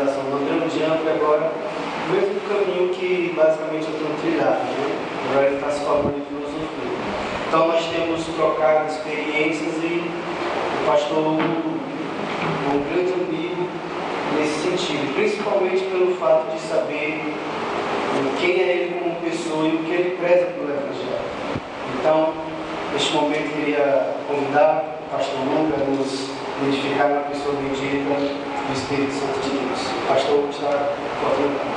organização do André Diante agora, o mesmo caminho que basicamente eu tenho trilhado, né? Agora ele está se formando em filosofia. Então nós temos trocado experiências e o pastor Hugo é um grande amigo nesse sentido, principalmente pelo fato de saber quem é ele como pessoa e o que ele preza pelo Evangelho. Então, neste momento, eu queria convidar o pastor Hugo a nos edificar na pessoa bendita do Espírito Santo de Deus. O pastor Hugo está oportunidade.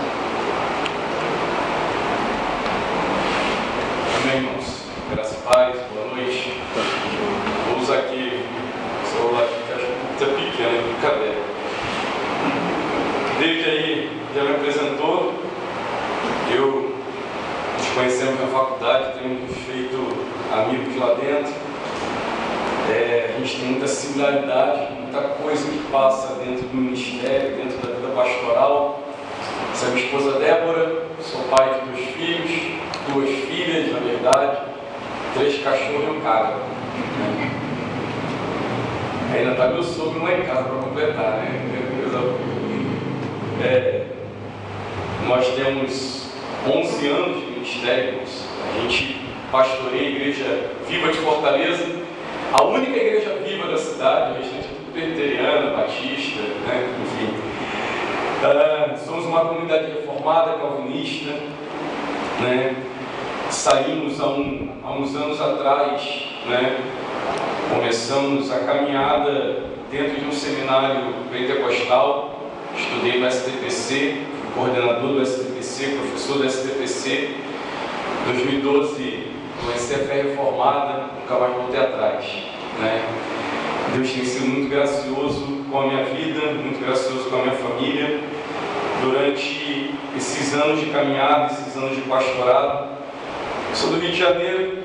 Amém, irmãos. Graça e paz, boa noite. Vou usar aqui o celular aqui, que acho que está pequeno, brincadeira. David aí já me apresentou. Eu nos conhecemos na faculdade, temos feito amigos lá dentro. A gente tem muita similaridade, muita coisa que passa dentro do ministério, dentro da vida pastoral. Essa é minha esposa Débora, sou pai de 2 filhos, 2 filhas, na verdade, 3 cachorros e um cara. Ainda está meu sogro lá em casa para completar, né? Nós temos 11 anos de ministério. A gente pastoreia a Igreja Viva de Fortaleza, a única igreja viva da cidade, a restante é tudo presbiteriana, batista, né? Enfim. Somos uma comunidade reformada, calvinista, né? Saímos há uns anos atrás, né? Começamos a caminhada dentro de um seminário pentecostal. Estudei no STPC, fui coordenador do STPC, professor do STPC. Em 2012 comecei a fé reformada, nunca mais voltei atrás, né? Deus tem sido muito gracioso com a minha vida, muito gracioso com a minha família durante esses anos de caminhada, esses anos de pastorado. Sou do Rio de Janeiro,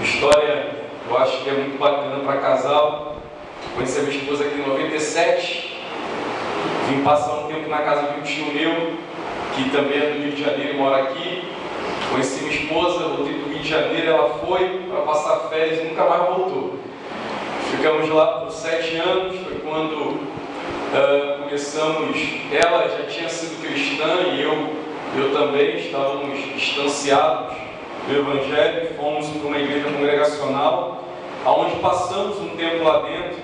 história eu acho que é muito bacana para casal. Conheci a minha esposa aqui em 97, vim passar um tempo na casa de um tio meu, que também é do Rio de Janeiro e mora aqui. Conheci minha esposa, voltei do Rio de Janeiro, ela foi para passar férias e nunca mais voltou. Ficamos lá por 7 anos, foi quando começamos, ela já tinha sido cristã e eu também, estávamos distanciados do Evangelho, fomos para uma igreja congregacional, onde passamos um tempo lá dentro,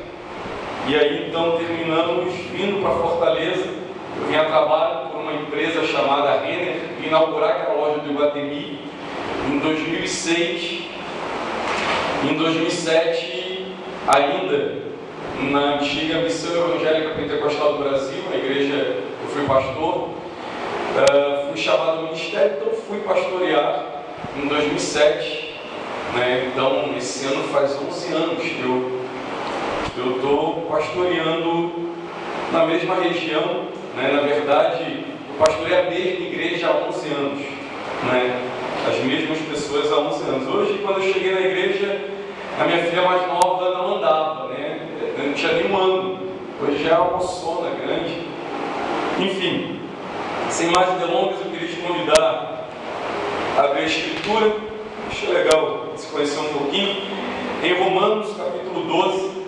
e aí então terminamos vindo para Fortaleza. Eu vim a trabalho por uma empresa chamada Renner, inaugurar aquela loja do Iguatemi em 2006. Em 2007, ainda na antiga Missão Evangélica Pentecostal do Brasil, a igreja eu fui pastor, fui chamado ao ministério, então fui pastorear em 2007, né? Então esse ano faz 11 anos que eu estou pastoreando na mesma região, né? Na verdade, eu pastorei a mesma igreja há 11 anos, né? As mesmas pessoas há 11 anos. Hoje, quando eu cheguei na igreja, a minha filha mais nova não andava, né? Não tinha nem 1 ano. Hoje já é uma moçona grande. Enfim, sem mais delongas, eu queria te convidar a abrir a Escritura. Achei legal se conhecer um pouquinho. Em Romanos, capítulo 12.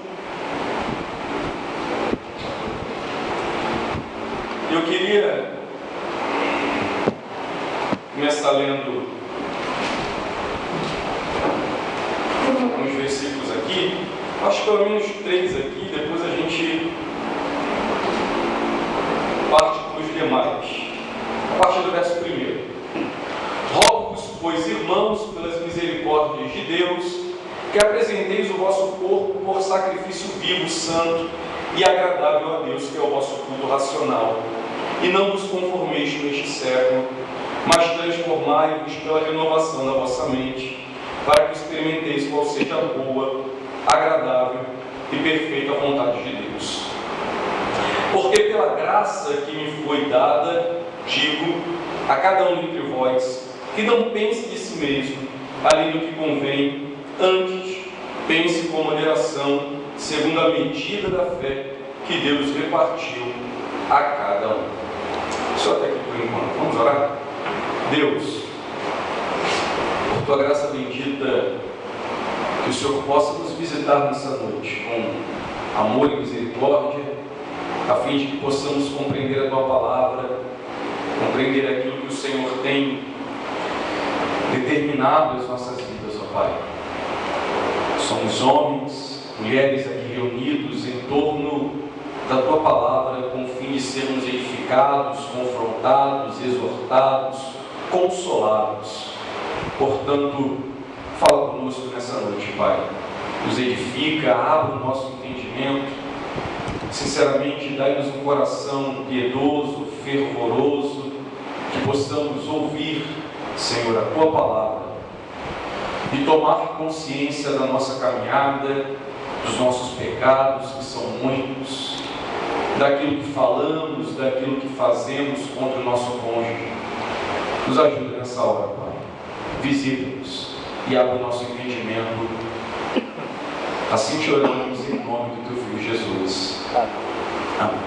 Eu queria começar lendo alguns versículos aqui, acho que pelo menos 3 aqui, depois a gente parte para os demais. A partir do verso 1. Rogo-vos, pois, irmãos, pelas misericórdias de Deus, que apresenteis o vosso corpo por sacrifício vivo, santo e agradável a Deus, que é o vosso culto racional. E não vos conformeis com este século, mas transformai-vos pela renovação da vossa mente, para que experimenteis qual seja a boa, agradável e perfeita vontade de Deus. Porque pela graça que me foi dada, digo a cada um entre vós, que não pense de si mesmo, além do que convém, antes pense com moderação, segundo a medida da fé que Deus repartiu a cada um. Só até aqui por enquanto. Vamos orar? Deus, por tua graça bendita, que o Senhor possa nos visitar nessa noite com amor e misericórdia, a fim de que possamos compreender a Tua Palavra, compreender aquilo que o Senhor tem determinado as nossas vidas, ó Pai. Somos homens, mulheres aqui reunidos em torno da Tua Palavra, com o fim de sermos edificados, confrontados, exortados, consolados. Portanto, fala conosco nessa noite, Pai. Nos edifica, abre o nosso entendimento. Sinceramente, dai-nos um coração piedoso, fervoroso, que possamos ouvir, Senhor, a Tua Palavra e tomar consciência da nossa caminhada, dos nossos pecados, que são muitos, daquilo que falamos, daquilo que fazemos contra o nosso cônjuge. Nos ajuda nessa hora, Pai. Visita-nos e abre o nosso entendimento. Assim te oramos em nome do Teu Filho Jesus. Amém.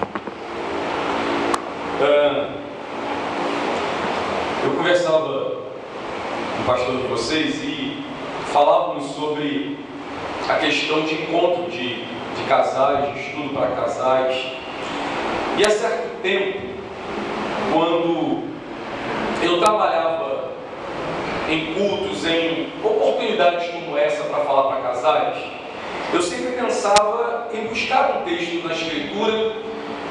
Eu conversava com o pastor de vocês e falávamos sobre a questão de encontro de casais, de estudo para casais. E há certo tempo, quando eu trabalhava em cultos, em oportunidades como essa para falar para casais, eu sempre pensava em buscar um texto na Escritura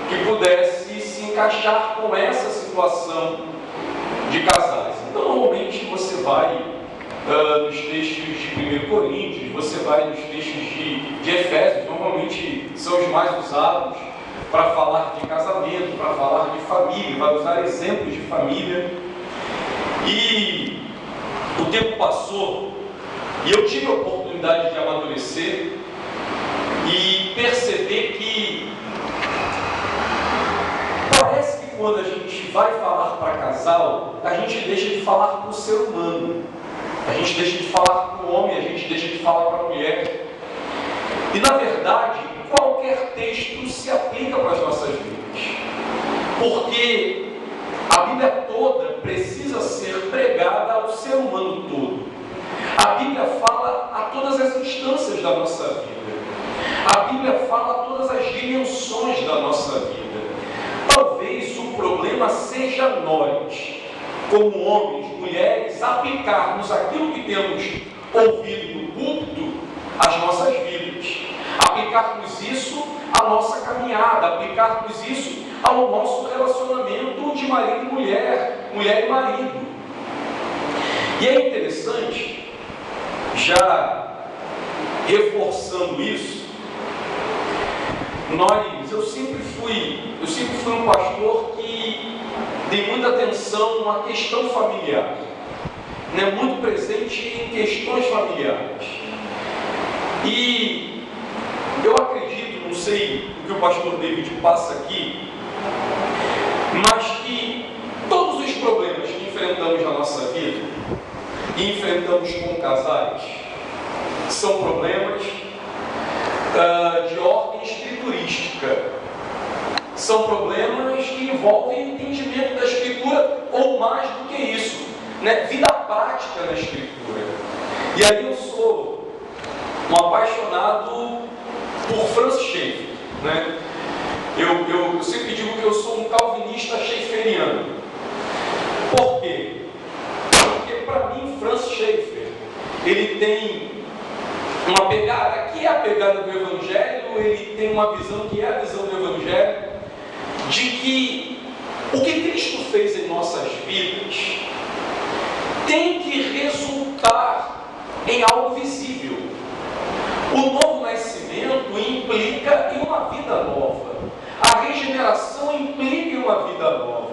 que pudesse se encaixar com essa situação de casais. Então, normalmente você vai nos textos de 1 Coríntios, você vai nos textos de Efésios, normalmente são os mais usados para falar de casamento, para falar de família, vai usar exemplos de família. E o tempo passou e eu tive a oportunidade de amadurecer e perceber que parece que quando a gente vai falar para casal, a gente deixa de falar para o ser humano, a gente deixa de falar para o homem, a gente deixa de falar para a mulher. E na verdade, qualquer texto se aplica para as nossas vidas, porque a Bíblia toda precisa ser pregada ao ser humano todo. A Bíblia fala a todas as instâncias da nossa vida. A Bíblia fala a todas as dimensões da nossa vida. Talvez o problema seja nós, como homens, mulheres, aplicarmos aquilo que temos ouvido no púlpito às nossas vidas. Aplicarmos isso à nossa caminhada, aplicarmos isso ao nosso relacionamento de marido e mulher, mulher e marido. E é interessante, já reforçando isso, eu sempre fui um pastor que dei muita atenção à questão familiar, né? Muito presente em questões familiares. E eu acredito, não sei o que o pastor David passa aqui, mas que todos os problemas que enfrentamos na nossa vida e enfrentamos com casais são problemas de ordem escriturística, são problemas que envolvem entendimento da Escritura, ou mais do que isso, né? Vida prática na Escritura. E aí eu sou um apaixonado por Francis Schaeffer, né? Eu sempre digo que eu sou um calvinista schaefferiano. Por quê? Porque para mim Francis Schaeffer, ele tem uma pegada que é a pegada do Evangelho, ele tem uma visão que é a visão do Evangelho, de que o que Cristo fez em nossas vidas tem que resultar em algo visível. O novo nascimento implica em uma vida nova. A regeneração implica em uma vida nova.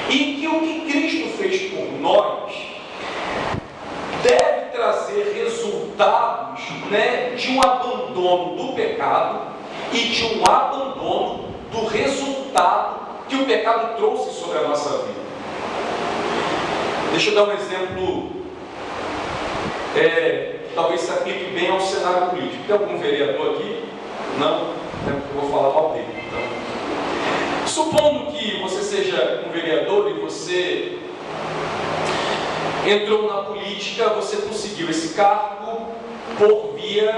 E que o que Cristo fez por nós deve trazer resultados, né, de um abandono do pecado e de um abandono do resultado que o pecado trouxe sobre a nossa vida. Deixa eu dar um exemplo, talvez se aplique bem ao cenário político. Tem algum vereador aqui? Não? Eu vou falar mal dele. Então, supondo que você seja um vereador e você entrou na política, você conseguiu esse cargo por via,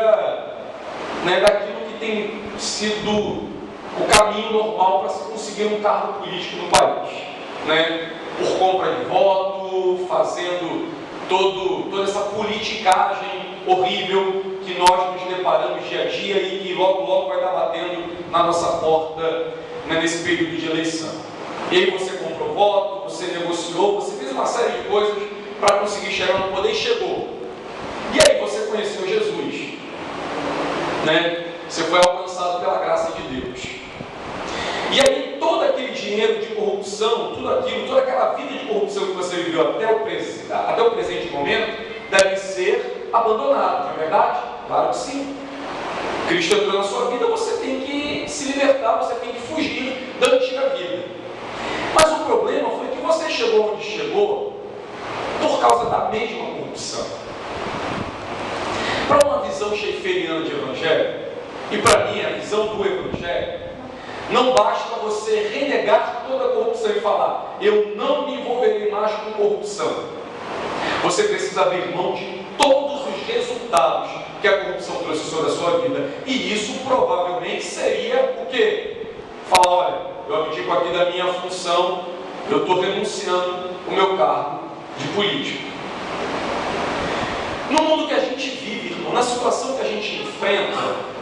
né, daquilo que tem sido o caminho normal para se conseguir um cargo político no país, né? Por compra de voto, fazendo toda essa politicagem horrível que nós nos deparamos dia a dia e que logo logo vai estar batendo na nossa porta, né, nesse período de eleição. E aí você comprou voto, você negociou, você fez uma série de coisas para conseguir chegar no poder e chegou. E aí você conheceu Jesus, né? Você foi alcançado pela graça de Deus. E aí todo aquele dinheiro de corrupção, tudo aquilo, toda aquela vida de corrupção que você viveu até o presente momento, deve ser abandonado, não é verdade? Claro que sim. Cristo entrou na sua vida, você tem que se libertar, você tem que fugir da antiga vida. Mas o problema foi que você chegou onde chegou por causa da mesma corrupção. Para uma visão sheiferiana de evangelho, e para mim a visão do evangelho, não basta você renegar toda a corrupção e falar: eu não me envolverei mais com corrupção. Você precisa abrir mão de todos os resultados que a corrupção trouxe sobre a sua vida. E isso provavelmente seria o quê? Falar: olha, eu abdico aqui da minha função, eu estou renunciando o meu cargo de político. No mundo que a gente vive, irmão, na situação que a gente enfrenta,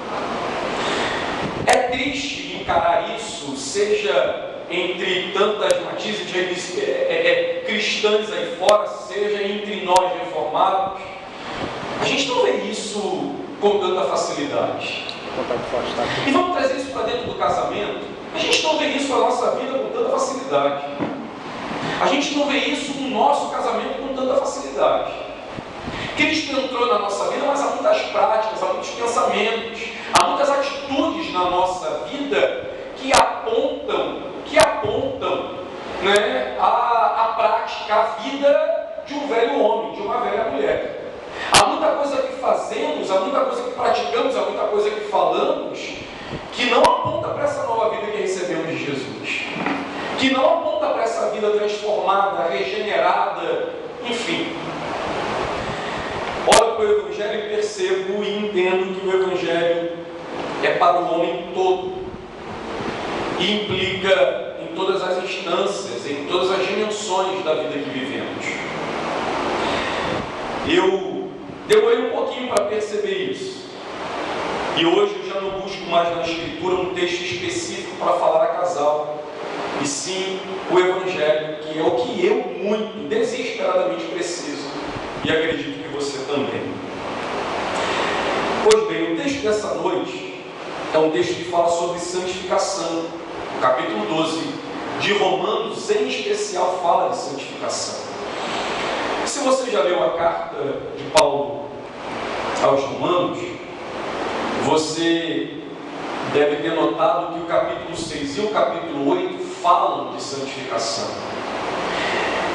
é triste encarar isso, seja entre tantas matizes de cristãs aí fora, seja entre nós reformados. A gente não vê isso com tanta facilidade. E vamos trazer isso para dentro do casamento. A gente não vê isso na nossa vida com tanta facilidade. A gente não vê isso no nosso casamento com tanta facilidade. Cristo entrou na nossa vida, mas há muitas práticas, há muitos pensamentos, há muitas atitudes na nossa vida que apontam, né, a prática, a vida de um velho homem, de uma velha mulher. Há muita coisa que fazemos, há muita coisa que praticamos, há muita coisa que falamos, que não aponta para essa nova vida que recebemos de Jesus, que não aponta para essa vida transformada, regenerada, enfim. Olho para o Evangelho e percebo e entendo que o Evangelho é para o homem todo e implica em todas as instâncias, em todas as dimensões da vida que vivemos. Eu demorei um pouquinho para perceber isso. E hoje eu já não busco mais na Escritura um texto específico para falar a casal, e sim o Evangelho, que é o que eu muito desesperadamente preciso, e acredito que você também. Pois bem, o texto dessa noite é um texto que fala sobre santificação. O capítulo 12 de Romanos, em especial, fala de santificação. Se você já leu a carta de Paulo aos Romanos, você deve ter notado que o capítulo 6 e o capítulo 8 falam de santificação.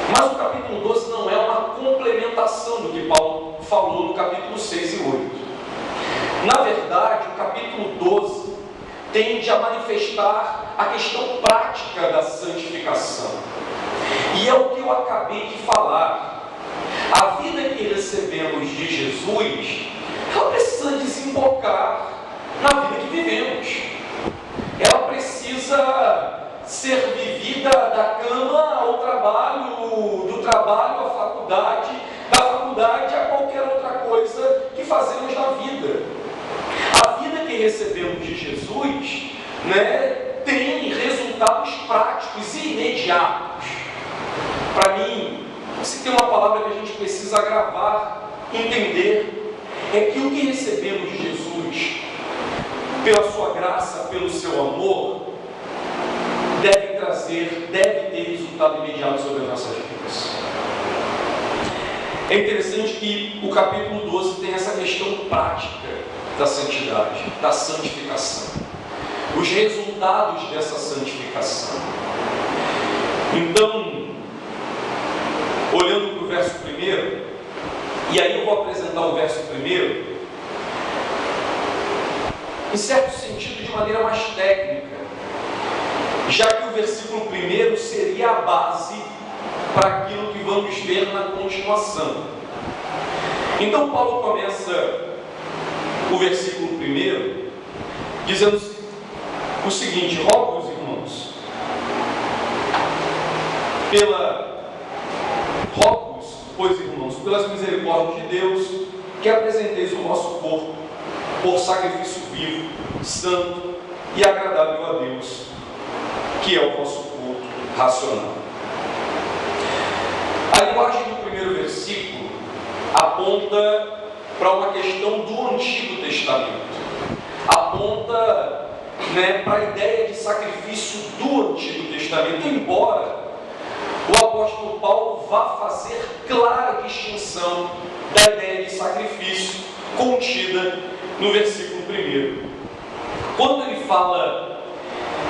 Mas o capítulo 12 não é uma complementação do que Paulo falou no capítulo 6 e 8. Na verdade, o capítulo 12 tende a manifestar a questão prática da santificação. E é o que eu acabei de falar. A vida que recebemos de Jesus, ela precisa desembocar na vida que vivemos. Ela precisa ser vivida da cama ao trabalho, do trabalho à faculdade, da faculdade a qualquer outra coisa que fazemos na vida. A vida que recebemos de Jesus, né, tem resultados práticos e imediatos. Para mim, se tem uma palavra que a gente precisa gravar, entender, é que o que recebemos de Jesus, pela sua graça, pelo seu amor, deve ter resultado imediato sobre as nossas vidas. É interessante que o capítulo 12 tem essa questão prática da santidade, da santificação, os resultados dessa santificação. Então, olhando para o verso 1, e aí eu vou apresentar o verso 1, em certo sentido, de maneira mais técnica, já que o versículo 1 seria a base para aquilo que vamos ver na continuação. Então Paulo começa o versículo 1 dizendo o seguinte: rogo-vos, irmãos, rogo-vos, pois, irmãos, pelas misericórdias de Deus, que apresenteis o vosso corpo por sacrifício vivo, santo e agradável a Deus, que é o vosso culto racional. A linguagem do primeiro versículo aponta para uma questão do Antigo Testamento, aponta para a ideia de sacrifício do Antigo Testamento, embora o apóstolo Paulo vá fazer clara distinção da ideia de sacrifício contida no versículo 1. Quando ele fala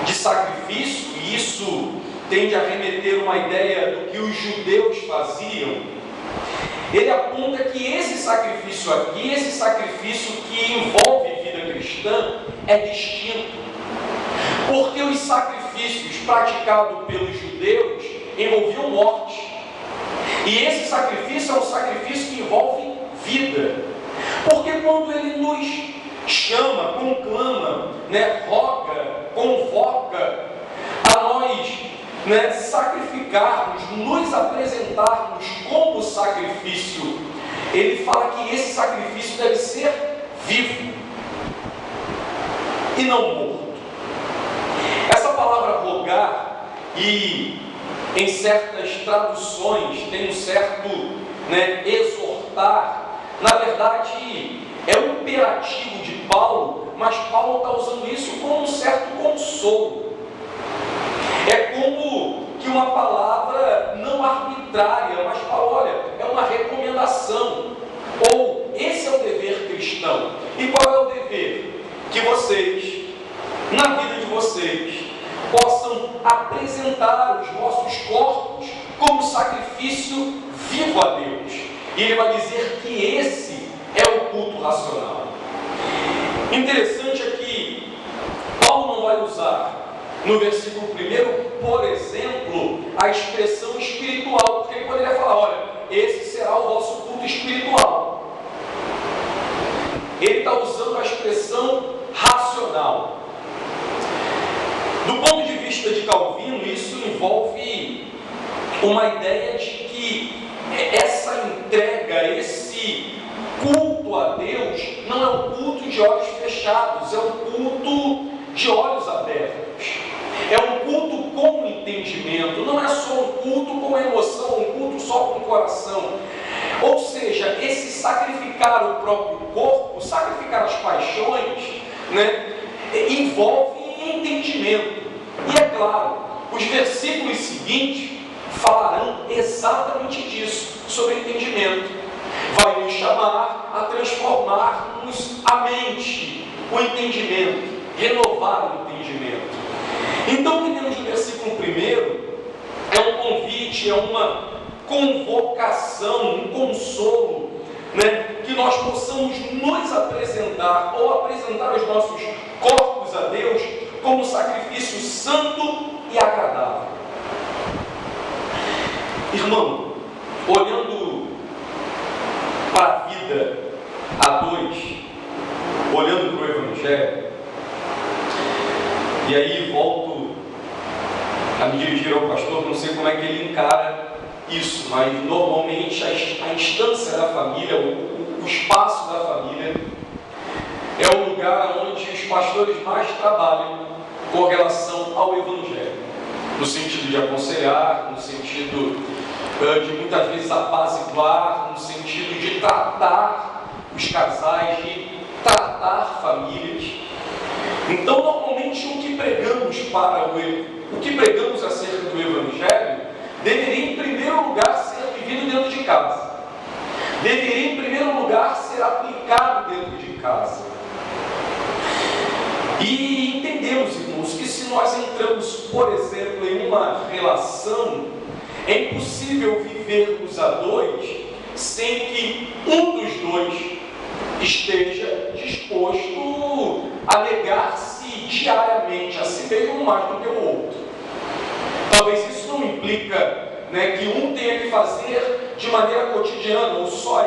de sacrifício, e isso tende a remeter uma ideia do que os judeus faziam, ele aponta que esse sacrifício aqui, esse sacrifício que envolve vida cristã, é distinto. Porque os sacrifícios praticados pelos judeus envolviam morte. E esse sacrifício é um sacrifício que envolve vida. Porque quando ele nos chama, conclama, roga, convoca a nós sacrificarmos, nos apresentarmos como sacrifício, ele fala que esse sacrifício deve ser vivo e não morto. Essa palavra rogar, e em certas traduções tem um certo exortar, na verdade é um imperativo de Paulo, mas Paulo está usando isso como um certo consolo. É como que uma palavra não arbitrária, mas Paulo, olha, é uma recomendação, ou esse é o dever cristão. E qual é o dever? Que vocês, na vida de vocês, possam apresentar os vossos corpos como sacrifício vivo a Deus. E ele vai dizer que esse é o culto racional. Interessante é que Paulo não vai usar no versículo 1, por exemplo, a expressão espiritual, porque ele poderia falar, olha, esse será o vosso culto espiritual. Ele está usando a expressão racional. Do ponto de vista de Calvino, isso envolve uma ideia de que essa entrega, esse culto a Deus, não é um culto de olhos fechados, é um culto de olhos abertos. É um culto com entendimento, não é só um culto com emoção, um culto só com coração. Ou seja, esse sacrificar o próprio corpo, sacrificar as paixões, envolve entendimento. E é claro, os versículos seguintes falarão exatamente disso, sobre entendimento. Vai nos chamar a transformarmos a mente, o entendimento, renovar o entendimento. Então, o que temos no versículo 1 é um convite, é uma convocação, um consolo, que nós possamos nos apresentar ou apresentar os nossos corpos a Deus como sacrifício santo e agradável. Irmão, olhando para a vida a dois, olhando para o Evangelho, e aí volto a me dirigir ao pastor, não sei como é que ele encara isso, mas normalmente a instância da família, o espaço da família, é o lugar onde os pastores mais trabalham com relação ao Evangelho, no sentido de aconselhar, no sentido de muitas vezes apaziguar, no sentido de tratar os casais, de tratar famílias. Então, normalmente, o que pregamos acerca do Evangelho deveria, em primeiro lugar, ser vivido dentro de casa. Deveria, em primeiro lugar, ser aplicado dentro de casa. E entendemos, irmãos, que se nós entramos, por exemplo, em uma relação, é impossível vivermos a dois sem que um dos dois esteja disposto a negar-se diariamente a si mesmo mais do que o outro. Talvez isso não implica que um tenha que fazer de maneira cotidiana, ou só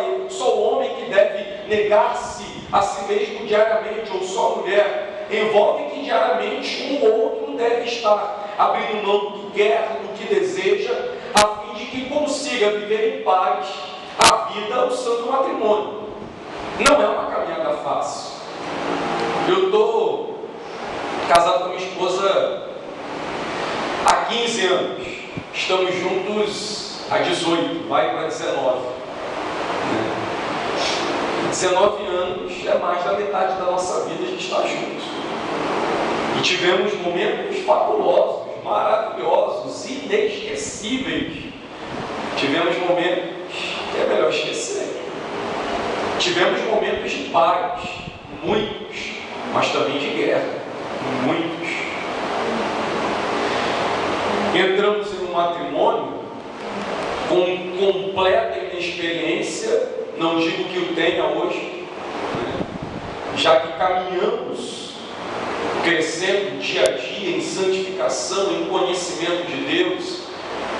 o homem que deve negar-se a si mesmo diariamente, ou só a mulher. envolve que diariamente um ou outro deve estar abrindo mão do que quer, do que deseja, a fim de que consiga viver em paz a vida, o santo matrimônio. Não é uma caminhada fácil. Eu estou casado com a minha esposa há 15 anos. Estamos juntos há 18, vai para 19. 19 anos é mais da metade da nossa vida a gente está juntos. E tivemos momentos fabulosos, maravilhosos, inesquecíveis. Tivemos momentos que é melhor esquecer. Tivemos momentos de paz, muitos, mas também de guerra, muitos. Entramos em um matrimônio com completa inexperiência, não digo que o tenha hoje, né? Já que caminhamos, crescendo dia a dia em santificação, em conhecimento de Deus,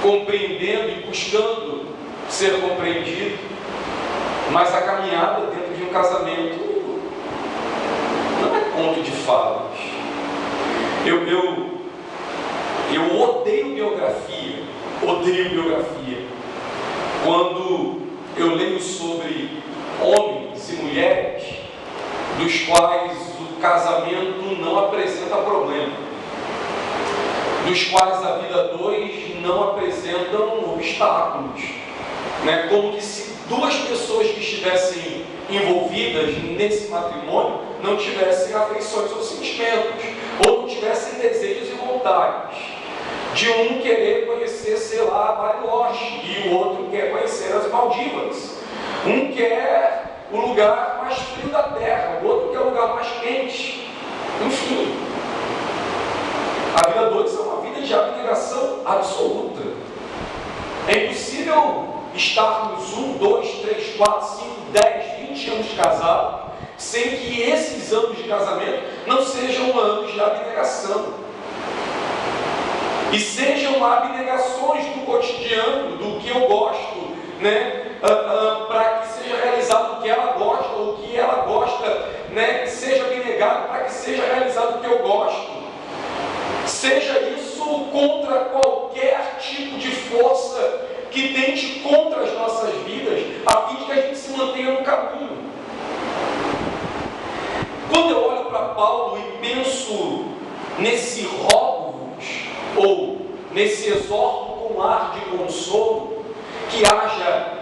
compreendendo e buscando ser compreendido, mas a caminhada dentro de um casamento não é conto de falas. Eu odeio biografia. Quando eu leio sobre homens e mulheres dos quais o casamento não apresenta problema, dos quais a vida a dois não apresentam obstáculos, né? Como que se duas pessoas que estivessem envolvidas nesse matrimônio não tivessem afeições ou sentimentos, ou não tivessem desejos e vontades. De um querer conhecer, sei lá, Bariloche, e o outro quer conhecer as Maldivas. Um quer o lugar mais frio da terra, o outro quer o lugar mais quente. Enfim, a vida a dois é uma vida de abnegação absoluta. É impossível estarmos 1, 2, 3, 4, 5, 10, 20 anos casados, sem que esses anos de casamento não sejam anos de abnegação. E sejam abnegações do cotidiano, do que eu gosto, né? Para que seja realizado o que ela gosta, ou o que ela gosta, né? Seja abnegado para que seja realizado o que eu gosto. Seja isso contra qualquer tipo de força que tente contra as nossas vidas, a fim de que a gente se mantenha no caminho. Quando eu olho para Paulo e penso nesse rótulo, ou nesse exorto com ar de consolo, que haja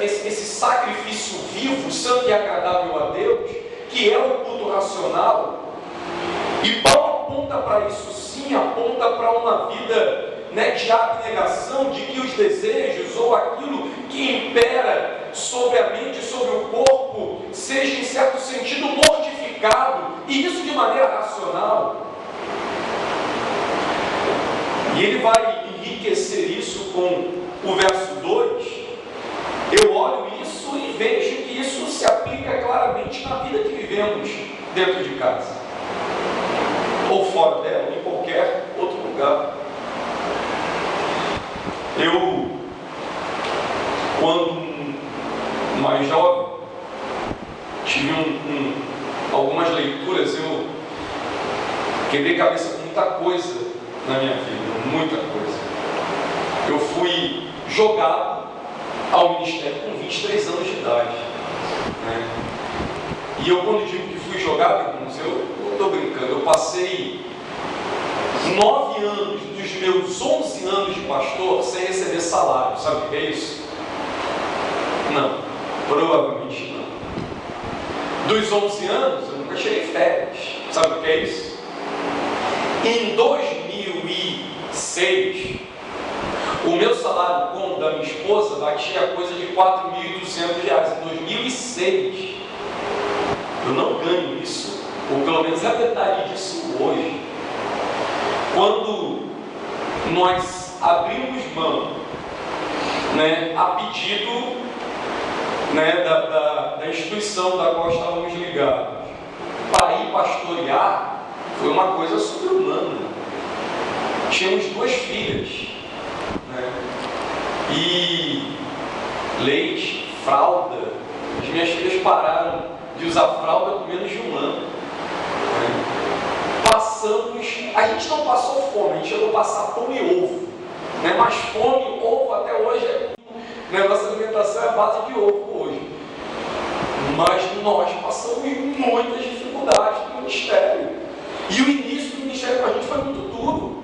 esse sacrifício vivo, santo e agradável a Deus, que é o culto racional, e Paulo aponta para isso sim, aponta para uma vida de abnegação, de que os desejos ou aquilo que impera sobre a mente, sobre o corpo, seja em certo sentido mortificado, e isso de maneira racional. E ele vai enriquecer isso com o verso 2. Eu olho isso e vejo que isso se aplica claramente na vida que vivemos dentro de casa, ou fora dela, ou em qualquer outro lugar. Eu, quando mais jovem, tive algumas leituras, eu quebrei cabeça com muita coisa na minha vida, muita coisa. Eu fui jogado ao ministério com 23 anos de idade, né? E eu, quando digo que fui jogado, irmãos, eu não estou brincando, eu passei 9 anos dos meus 11 anos de pastor sem receber salário. Sabe o que é isso? Não, provavelmente não. Dos 11 anos, eu nunca tirei férias. Sabe o que é isso? Em 2006, o meu salário com o da minha esposa batia coisa de R$ 4.200. Em 2006, eu não ganho isso, ou pelo menos a metade disso hoje. Quando nós abrimos mão, a pedido da instituição da qual estávamos ligados, para ir pastorear, foi uma coisa sobre-humana. Tínhamos 2 filhas, e leite, fralda. As minhas filhas pararam de usar fralda com menos de 1 ano. a gente não passou fome, a gente chegou a passar pão e ovo, né? Mas fome, ovo até hoje nossa alimentação é a base de ovo hoje. Mas nós passamos muitas dificuldades no ministério. E o início do ministério para a gente foi muito duro,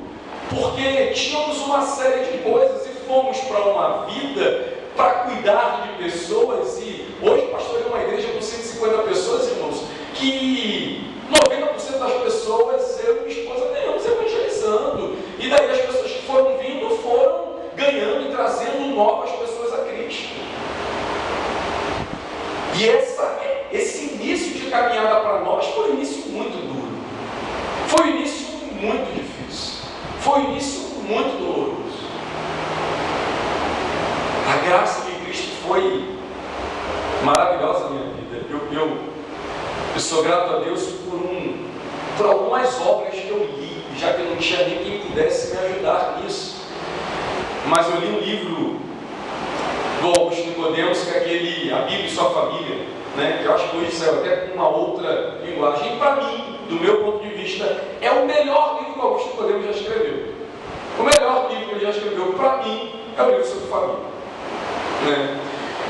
porque tínhamos uma série de coisas e fomos para uma vida para cuidar de pessoas. E hoje pastorei uma igreja com 150 pessoas, irmãos, que 90% das pessoas, eu e minha esposa, ganhamos evangelizando. E daí as pessoas que foram vindo foram ganhando e trazendo novas pessoas a Cristo. E esse início de caminhada para nós foi um início muito duro. Foi um início muito difícil. Foi um início muito doloroso. A graça de Cristo foi maravilhosa na minha vida. Eu sou grato a Deus por algumas obras que eu li, já que eu não tinha nem quem pudesse me ajudar nisso. Mas eu li um livro do Augusto Nicodemos, que é aquele A Bíblia e Sua Família, né? Que eu acho que hoje saiu até com uma outra linguagem. E para mim, do meu ponto de vista, é o melhor livro que o Augusto Nicodemos já escreveu. O melhor livro que ele já escreveu, para mim, é o livro sobre família. Né?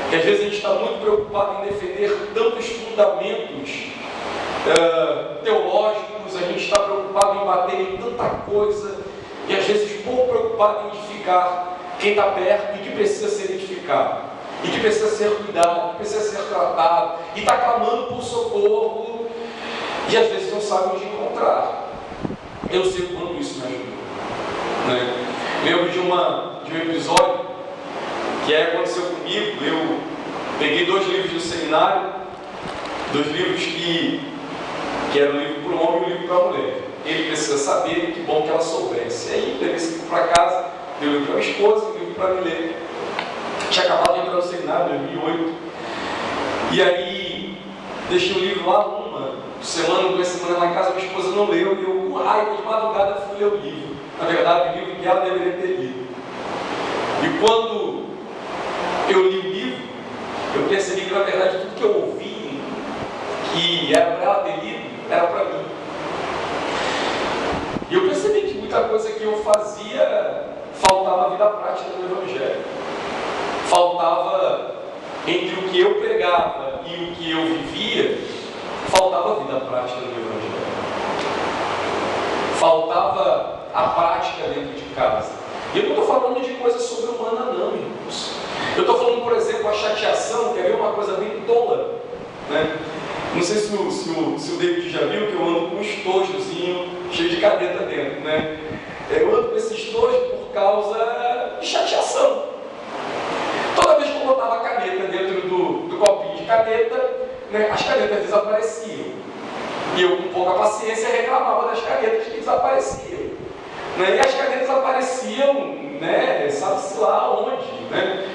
Que às vezes a gente está muito preocupado em defender tantos fundamentos teológicos, a gente está preocupado em bater em tanta coisa, e às vezes pouco preocupado em edificar quem está perto e que precisa ser edificado, e que precisa ser cuidado, que precisa ser tratado, e está clamando por socorro, e às vezes não sabe onde encontrar. Eu sei o quanto isso me ajudou. Né? Lembro de um episódio que aconteceu comigo. Eu peguei 2 livros do seminário, 2 livros que eram um livro para o homem e um livro para a mulher. Ele precisa saber, que bom que ela soubesse. Aí levei esse livro para casa, dei o livro para minha esposa, o livro para me ler. Tinha acabado de entrar no seminário em 2008. E aí deixei o livro lá uma semana, 2 semanas lá em casa, minha esposa não leu, e eu, com raiva, de madrugada, fui ler o livro. Na verdade, o livro que ela deveria ter lido. E quando eu li o livro, eu percebi que, na verdade, tudo que eu ouvi, que era para ela ter lido, era para mim. E eu percebi que muita coisa que eu fazia, faltava a vida prática do Evangelho. Faltava, entre o que eu pregava e o que eu vivia, faltava a vida prática do Evangelho. Faltava a prática dentro de casa. E eu não estou falando de coisa sobre-humana não, irmãos. Eu estou falando, por exemplo, a chateação, quer ver uma coisa bem tola, né? Não sei se o David já viu que eu ando com um estojozinho cheio de caneta dentro, né? Eu ando com esse estojo por causa de chateação. Toda vez que eu botava a caneta dentro do copinho de caneta, né, as canetas desapareciam. E eu, com pouca paciência, reclamava das canetas que desapareciam. Né? E as canetas apareciam, né, sabe-se lá onde, né?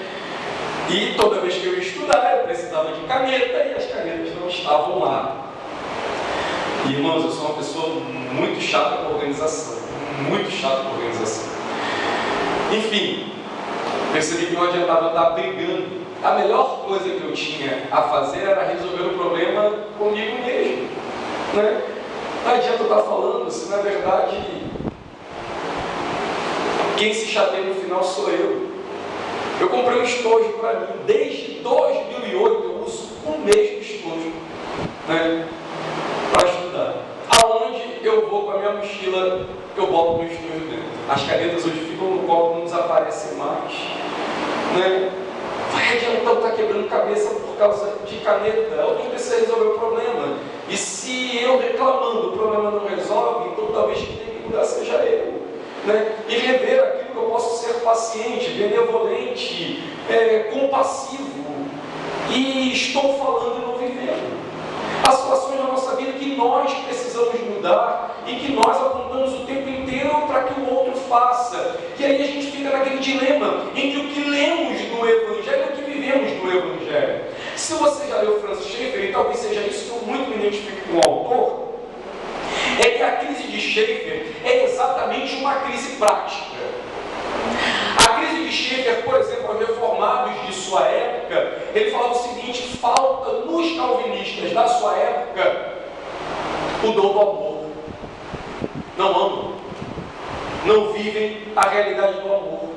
E toda vez que eu ia estudar, eu precisava de caneta e as canetas não estavam lá. E, irmãos, eu sou uma pessoa muito chata com organização. Muito chata com organização. Enfim, percebi que não adiantava estar brigando. A melhor coisa que eu tinha a fazer era resolver o problema comigo mesmo. Né? Não adianta eu estar falando se, na verdade, quem se chateia no final sou eu. Eu comprei um estojo para mim. Desde 2008 eu uso o mesmo estojo, né, para estudar. Aonde eu vou com a minha mochila, eu boto o meu estojo dentro. As canetas hoje ficam no copo, não desaparecem mais. Né? Vai adiantar estar quebrando cabeça por causa de caneta. Alguém precisa resolver o problema. E se eu reclamando o problema não resolve, então talvez quem tenha que mudar seja eu. Né? E rever aquilo que eu posso ser paciente, benevolente, compassivo, e estou falando e não vivendo. Há situações na nossa vida que nós precisamos mudar e que nós apontamos o tempo inteiro para que o outro faça. E aí a gente fica naquele dilema entre o que lemos no Evangelho e o que vivemos no Evangelho. Se você já leu Francis Schaeffer, e talvez seja isso que eu muito me identifico com o autor, é que a crise de Schaeffer é exatamente uma crise prática. A crise de Schaeffer, por exemplo, aos reformados de sua época, ele falava o seguinte: falta nos calvinistas da sua época o dom do amor. não amam, não vivem a realidade do amor,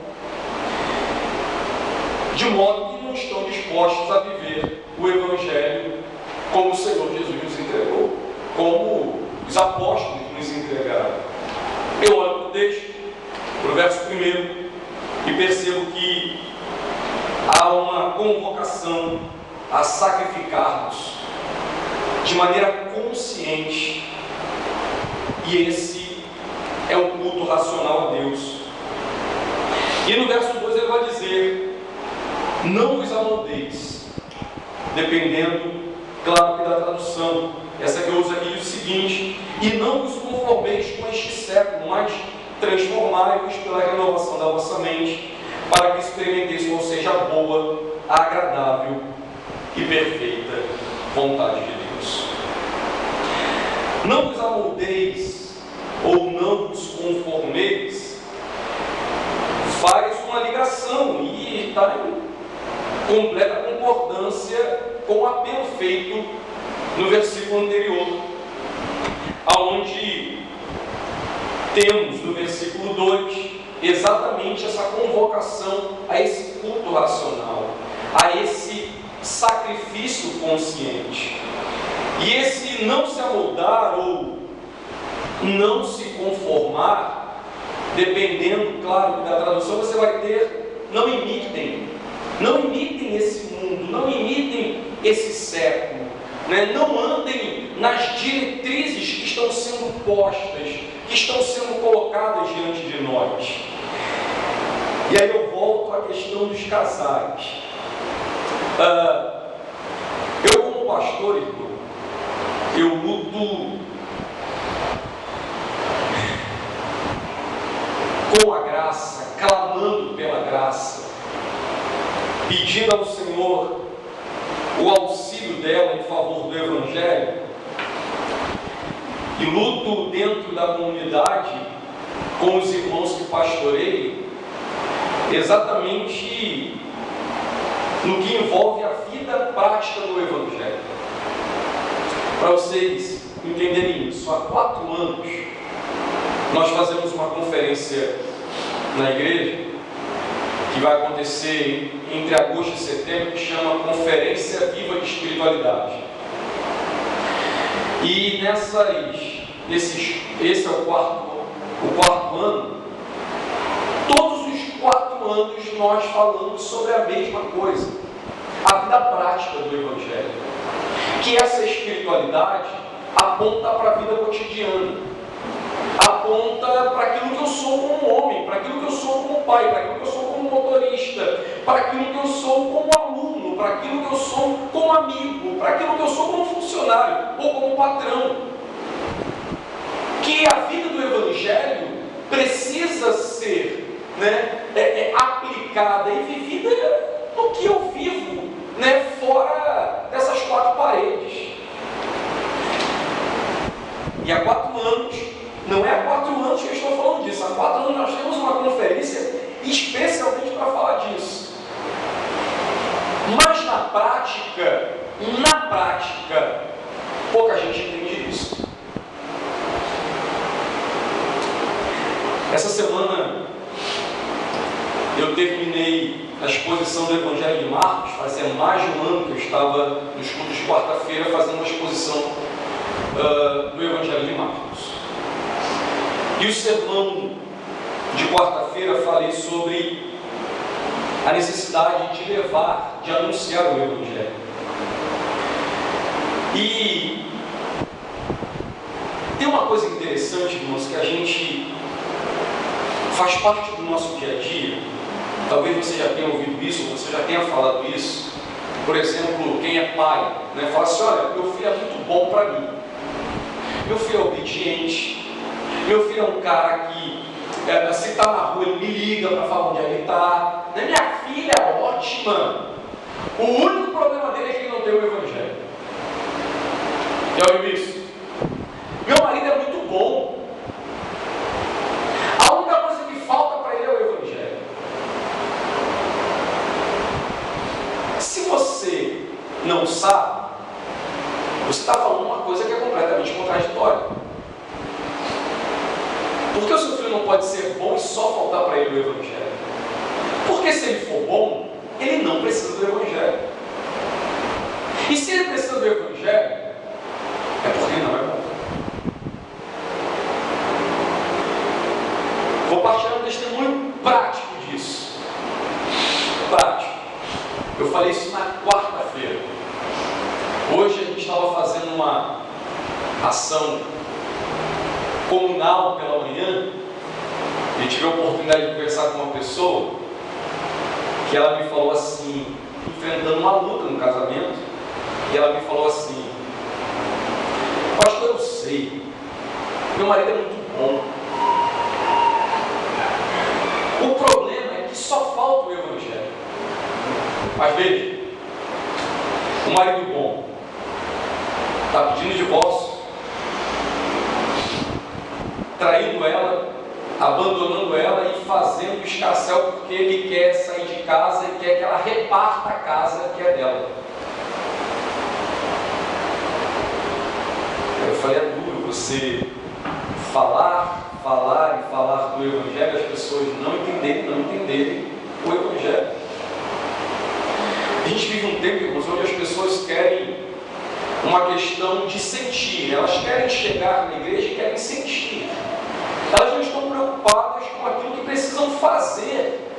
de modo que não estão dispostos a viver o Evangelho como o Senhor Jesus nos entregou, como os apóstolos nos entregaram. Eu olho para o texto, para o verso 1, e percebo que há uma convocação a sacrificarmos de maneira consciente, e esse é o culto racional a Deus. E no verso 2 ele vai dizer: não vos amoldeis, dependendo, claro que da tradução. Essa que eu uso aqui diz o seguinte: e não vos conformeis com este século, mas transformai-vos pela renovação da vossa mente, para que experimenteis qual seja a boa, agradável e perfeita vontade de Deus. Não vos amoldeis ou não vos conformeis faz uma ligação e está em completa concordância com o apelo feito no versículo anterior, aonde temos no versículo 2 exatamente essa convocação a esse culto racional, a esse sacrifício consciente. E esse não se amoldar ou não se conformar, dependendo, claro, da tradução, você vai ter: não imitem esse mundo, não imitem esse século, né? Não andem nas diretrizes que estão sendo postas, que estão sendo colocadas diante de nós. E aí eu volto à questão dos casais. Eu, como pastor, irmão, eu luto com a graça, clamando pela graça, pedindo ao Senhor o auxílio dela em favor do Evangelho, e luto dentro da comunidade com os irmãos que pastorei, exatamente no que envolve a vida prática do Evangelho. Para vocês entenderem isso, há 4 anos nós fazemos uma conferência na igreja que vai acontecer entre agosto e setembro, que chama Conferência Viva de Espiritualidade. E esse é o quarto ano. Todos os 4 anos nós falamos sobre a mesma coisa, a vida prática do Evangelho, que essa espiritualidade aponta para a vida cotidiana, aponta para aquilo que eu sou como homem, para aquilo que eu sou como pai, para aquilo que eu sou como motorista, para aquilo que eu sou como aluno, para aquilo que eu sou como amigo, para aquilo que eu sou como funcionário ou como patrão. Que a vida do Evangelho precisa ser, aplicada e vivida no que eu vivo, fora dessas 4 paredes. E há 4 anos, não é há 4 anos que eu estou falando disso, há 4 anos nós temos uma conferência especialmente para falar disso. Mas na prática, pouca gente entende isso. Essa semana eu terminei a exposição do Evangelho de Marcos. Fazia mais de 1 ano que eu estava nos cultos de quarta-feira fazendo uma exposição do Evangelho de Marcos. E o sermão de quarta-feira falei sobre a necessidade de levar, de anunciar o Evangelho. E tem uma coisa interessante, irmãos, que a gente faz parte do nosso dia a dia. Talvez você já tenha ouvido isso, ou você já tenha falado isso. Por exemplo, quem é pai, fala assim: olha, meu filho é muito bom para mim, meu filho é obediente, meu filho é um cara que, se está na rua, ele me liga para falar onde ele está. Minha filha é ótima. O único problema dele é que ele não tem o Evangelho. Já ouviu isso? Meu marido é muito bom. A única coisa que falta para ele é o Evangelho. Se você não sabe, você está falando uma coisa que é completamente contraditória. Por que o seu filho não pode ser bom e só faltar para ele o Evangelho? Porque se ele for bom, ele não precisa do Evangelho. E se ele precisa do Evangelho, é porque ele não é bom. Vou partilhar um testemunho prático disso. Prático. Eu falei isso na quarta-feira. Hoje a gente estava fazendo uma ação comunal pela manhã e tive a oportunidade de conversar com uma pessoa que ela me falou assim, enfrentando uma luta no casamento, e ela me falou assim: pastor, eu sei, meu marido é muito bom, o problema é que só falta o Evangelho. Mas veja, o marido bom está pedindo divórcio, traindo ela, abandonando ela e fazendo escarcéu porque ele quer sair de casa e quer que ela reparta a casa que é dela. Eu falei, é duro você falar do Evangelho, as pessoas não entenderem o Evangelho. A gente vive um tempo, irmãos, onde as pessoas querem uma questão de sentir, elas querem chegar na igreja e querem sentir. Elas não estão preocupadas com aquilo que precisam fazer,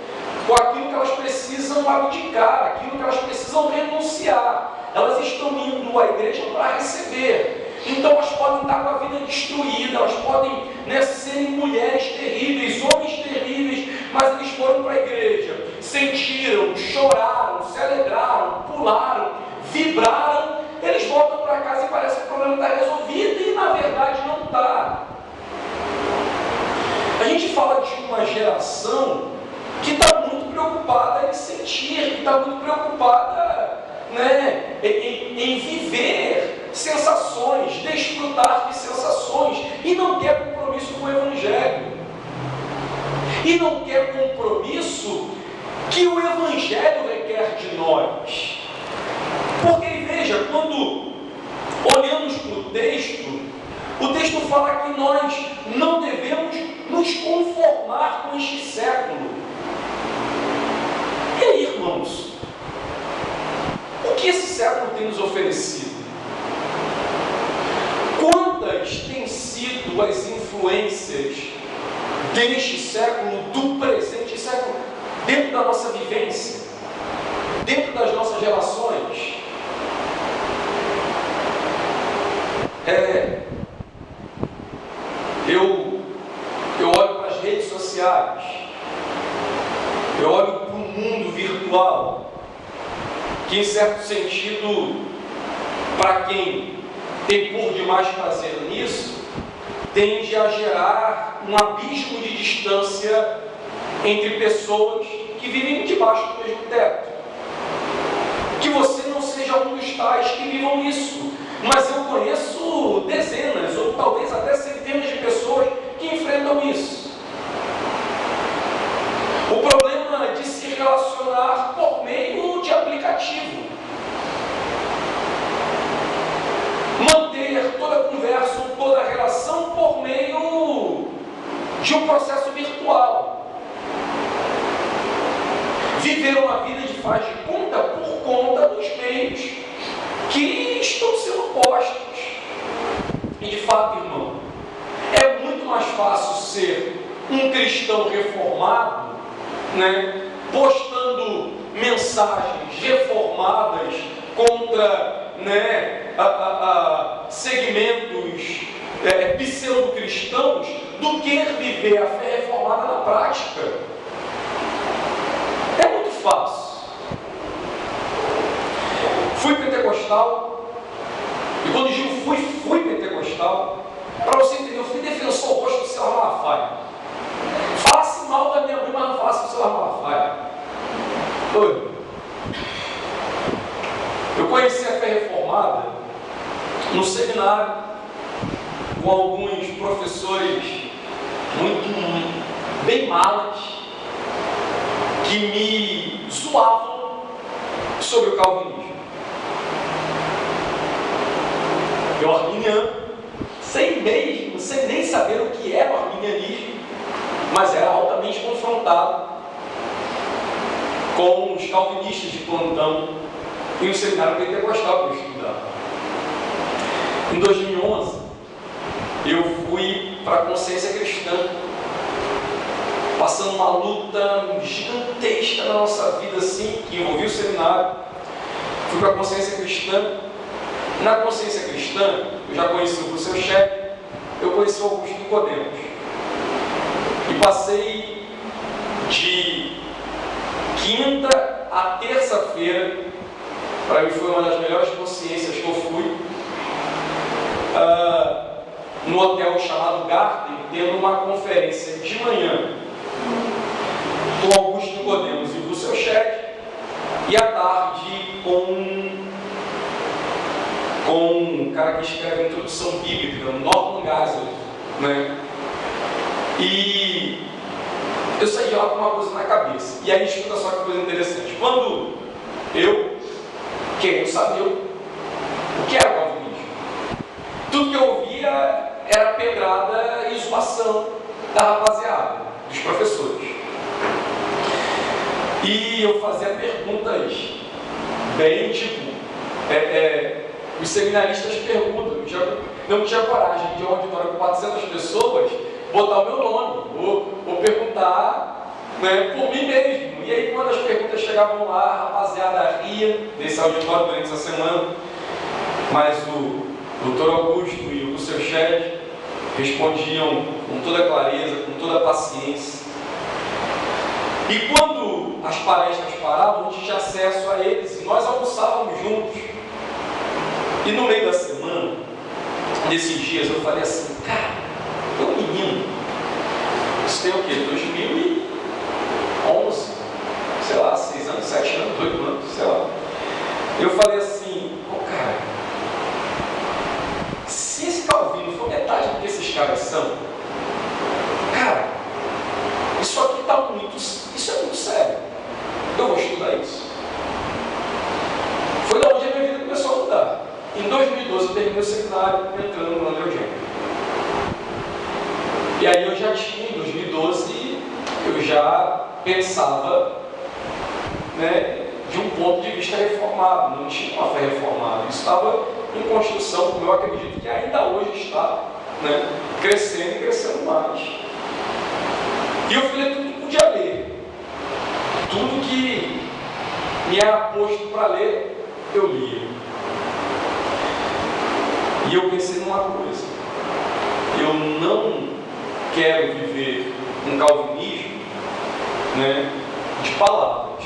com aquilo que elas precisam abdicar, aquilo que elas precisam renunciar. Elas estão indo à igreja para receber. Então elas podem estar com a vida destruída, elas podem, serem mulheres terríveis, homens terríveis, mas eles foram para a igreja, sentiram, choraram, se alegraram, pularam, vibraram, eles voltam para casa e parece que o problema está resolvido e na verdade não está. A gente fala de uma geração que está muito preocupada em sentir, que está muito preocupada em viver sensações, desfrutar de sensações, e não quer compromisso com o Evangelho, e não quer compromisso que o Evangelho requer de nós. Porque veja, quando olhamos para o texto fala que nós não devemos nos conformar com este século. E aí, irmãos, o que esse século tem nos oferecido? Quantas têm sido as influências deste século, do presente século, dentro da nossa vivência, dentro das nossas relações? Eu olho para as redes sociais, eu olho para o mundo virtual, que em certo sentido, para quem tem por demais prazer nisso, tende a gerar um abismo de distância entre pessoas que vivem debaixo do mesmo teto. Que você não seja um dos tais que vivam isso, mas eu conheço dezenas ou talvez até centenas de pessoas que enfrentam isso. O problema de se relacionar por meio de aplicativo, manter toda a conversa ou toda a relação por meio de um processo virtual, viver uma vida de faz de conta por conta dos meios que estão sendo postos. E de fato, irmão, é muito mais fácil ser um cristão reformado, postando mensagens reformadas contra segmentos pseudo-cristãos, do que viver a fé reformada na prática. É muito fácil. Fui pentecostal, e quando digo fui pentecostal, para você entender, eu fui defensor roxo do Silas Malafaia. Falasse mal da minha mãe, mas não falasse do Silas Malafaia. Eu conheci a fé reformada no seminário, com alguns professores muito bem malas, que me zoavam sobre o calvinismo. Eu, arminiano, sem mesmo sem nem saber o que era o arminianismo, mas era altamente confrontado com os calvinistas de plantão em um seminário pentecostal que eu estudava. Em 2011, eu fui para a consciência cristã, passando uma luta gigantesca na nossa vida, assim, que envolvia o seminário. Fui para a consciência cristã. Na consciência cristã, eu já conheci o seu chefe, eu conheci o Augusto Nicodemos. E passei de quinta a terça-feira, para mim foi uma das melhores consciências que eu fui, no hotel chamado Garden, tendo uma conferência de manhã com Augusto Nicodemos e o seu chefe, e à tarde com um cara que escreve a introdução bíblica, o Norman Geisler, né? E eu saí de lá com uma coisa na cabeça. E aí, escuta só que coisa interessante. Quando eu queria saber o que era o calvinismo, tudo que eu ouvia era pedrada e zoação da rapaziada, dos professores. E eu fazia perguntas bem tipo, os seminaristas perguntam, eu não tinha coragem de um auditório com 400 pessoas botar o meu nome, ou perguntar, né, por mim mesmo. E aí quando as perguntas chegavam lá, a rapaziada ria desse auditório durante essa semana, mas o doutor Augusto e o seu chefe respondiam com toda clareza, com toda paciência. E quando as palestras paravam, a gente tinha acesso a eles e nós almoçávamos juntos. E no meio da semana, desses dias, eu falei assim, cara, eu menino, isso tem o quê? 2011, sei lá, 6 anos, 7 anos, 8 anos, sei lá. Eu falei assim, cara, se esse Calvino for metade do que esses caras são, cara, isso aqui tá muito, isso é muito sério. Eu vou estudar isso. Foi da onde a minha vida começou a mudar. Em 2012 eu terminei o seminário entrando no André Eugênio. E aí eu já tinha, em 2012, eu já pensava, né, de um ponto de vista reformado, não tinha uma fé reformada. Isso estava em construção, como eu acredito que ainda hoje está, né, crescendo e crescendo mais. E eu fui ler tudo que podia ler. Tudo que me era posto para ler, eu lia. E eu pensei numa coisa: eu não quero viver um calvinismo, né, de palavras.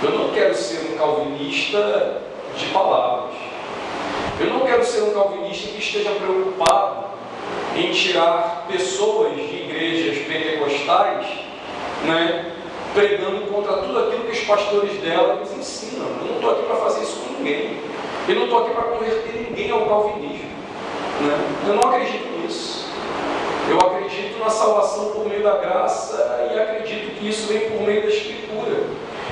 Eu não quero ser um calvinista de palavras. Eu não quero ser um calvinista que esteja preocupado em tirar pessoas de igrejas pentecostais, né, pregando contra tudo aquilo que os pastores dela nos ensinam. Eu não estou aqui para fazer isso com ninguém. Eu não estou aqui para converter ninguém ao calvinismo, né? Eu não acredito nisso. Eu acredito na salvação por meio da graça e acredito que isso vem por meio da Escritura.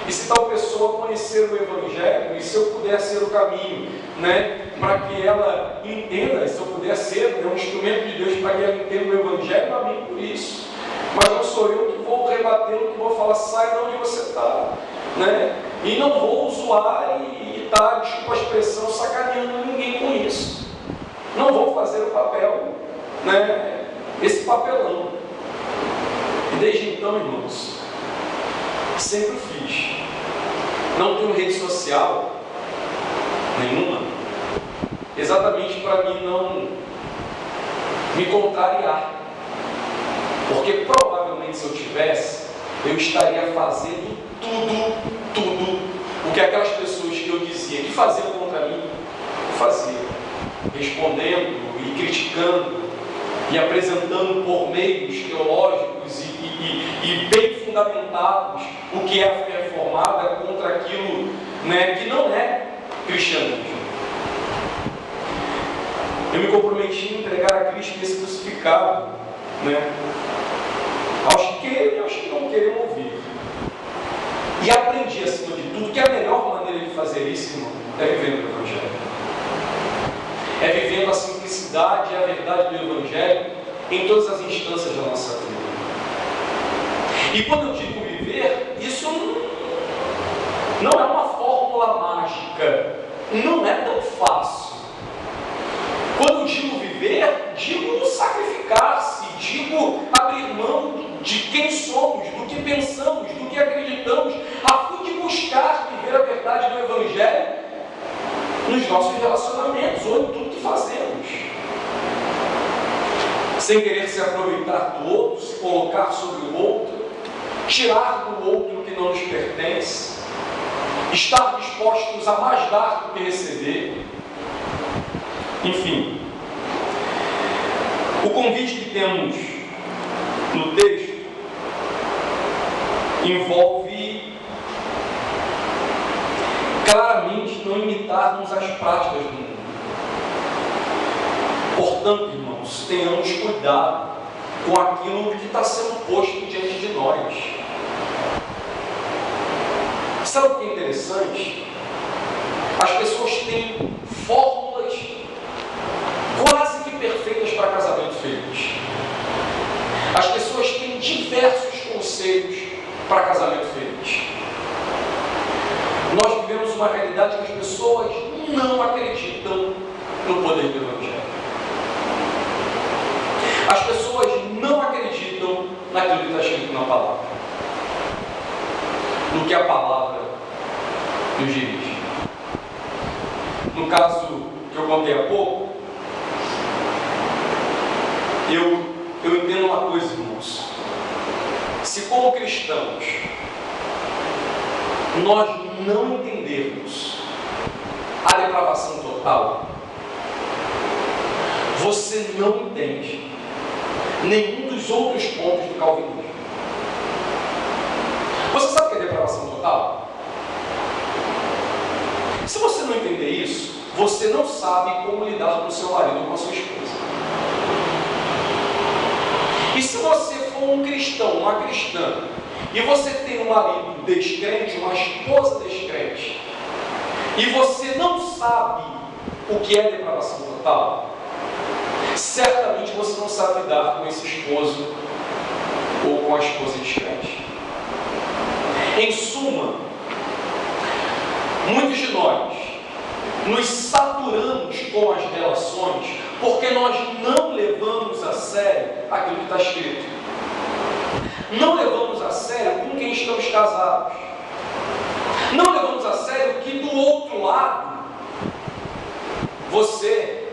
E se tal pessoa conhecer o Evangelho, e se eu puder ser o caminho, né, para que ela entenda, se eu puder ser, um instrumento de Deus para que ela entenda o Evangelho, amém por isso. Mas não sou eu que vou rebatê-lo, que vou falar, sai de onde você está, né? E não vou zoar e estar, desculpa a expressão, sacaneando ninguém com isso. Não vou fazer o papel, né, esse papelão. E desde então, irmãos, sempre fiz. Não tenho rede social nenhuma, exatamente para mim não me contrariar. Porque provavelmente se eu tivesse, eu estaria fazendo tudo o que aquelas pessoas que eu dizia que faziam contra mim, eu fazia. Respondendo e criticando e apresentando por meios teológicos e bem fundamentados o que é a fé reformada contra aquilo, né, que não é cristianismo. Eu me comprometi em entregar a Cristo esse crucificado, né, aos que querem e aos que não querem ouvir. E aprendi, acima de tudo, que a melhor maneira de fazer isso, irmão, é vivendo o Evangelho. É vivendo a simplicidade simplicidade e a verdade do Evangelho em todas as instâncias da nossa vida. E quando eu digo viver, isso não é uma fórmula mágica, não é tão fácil. Quando eu digo viver, digo sacrificar-se, digo abrir mão de quem somos, do que pensamos, do que acreditamos, a fim de buscar viver a verdade do Evangelho nos nossos relacionamentos ou em tudo que fazemos. Sem querer se aproveitar do outro, se colocar sobre o outro, tirar do outro o que não nos pertence, estar dispostos a mais dar do que receber. Enfim, o convite que temos no texto envolve claramente não imitarmos as práticas do mundo. Portanto, irmãos, tenhamos cuidado com aquilo que está sendo posto diante de nós. Sabe o que é interessante? As pessoas têm fórmulas quase que perfeitas para casamento feliz. As pessoas têm diversos conselhos para casamento feliz. Nós vivemos uma realidade que as pessoas não acreditam no poder do Evangelho. As pessoas não acreditam naquilo que está escrito na palavra, no que a palavra nos dirige. No caso que eu contei há pouco, eu entendo uma coisa, irmãos. Se como cristãos nós não entendermos a depravação total, você não entende nenhum dos outros pontos do calvinismo. Você sabe o que é depravação total? Se você não entender isso, você não sabe como lidar com o seu marido ou com a sua esposa. E se você for um cristão, uma cristã, e você tem um marido descrente, uma esposa descrente, e você não sabe o que é depravação total, certamente você não sabe lidar com esse esposo ou com a esposa descrente. Em suma, muitos de nós nos saturamos com as relações porque nós não levamos a sério aquilo que está escrito. Não levamos a sério com quem estamos casados. Não levamos a sério que do outro lado, você,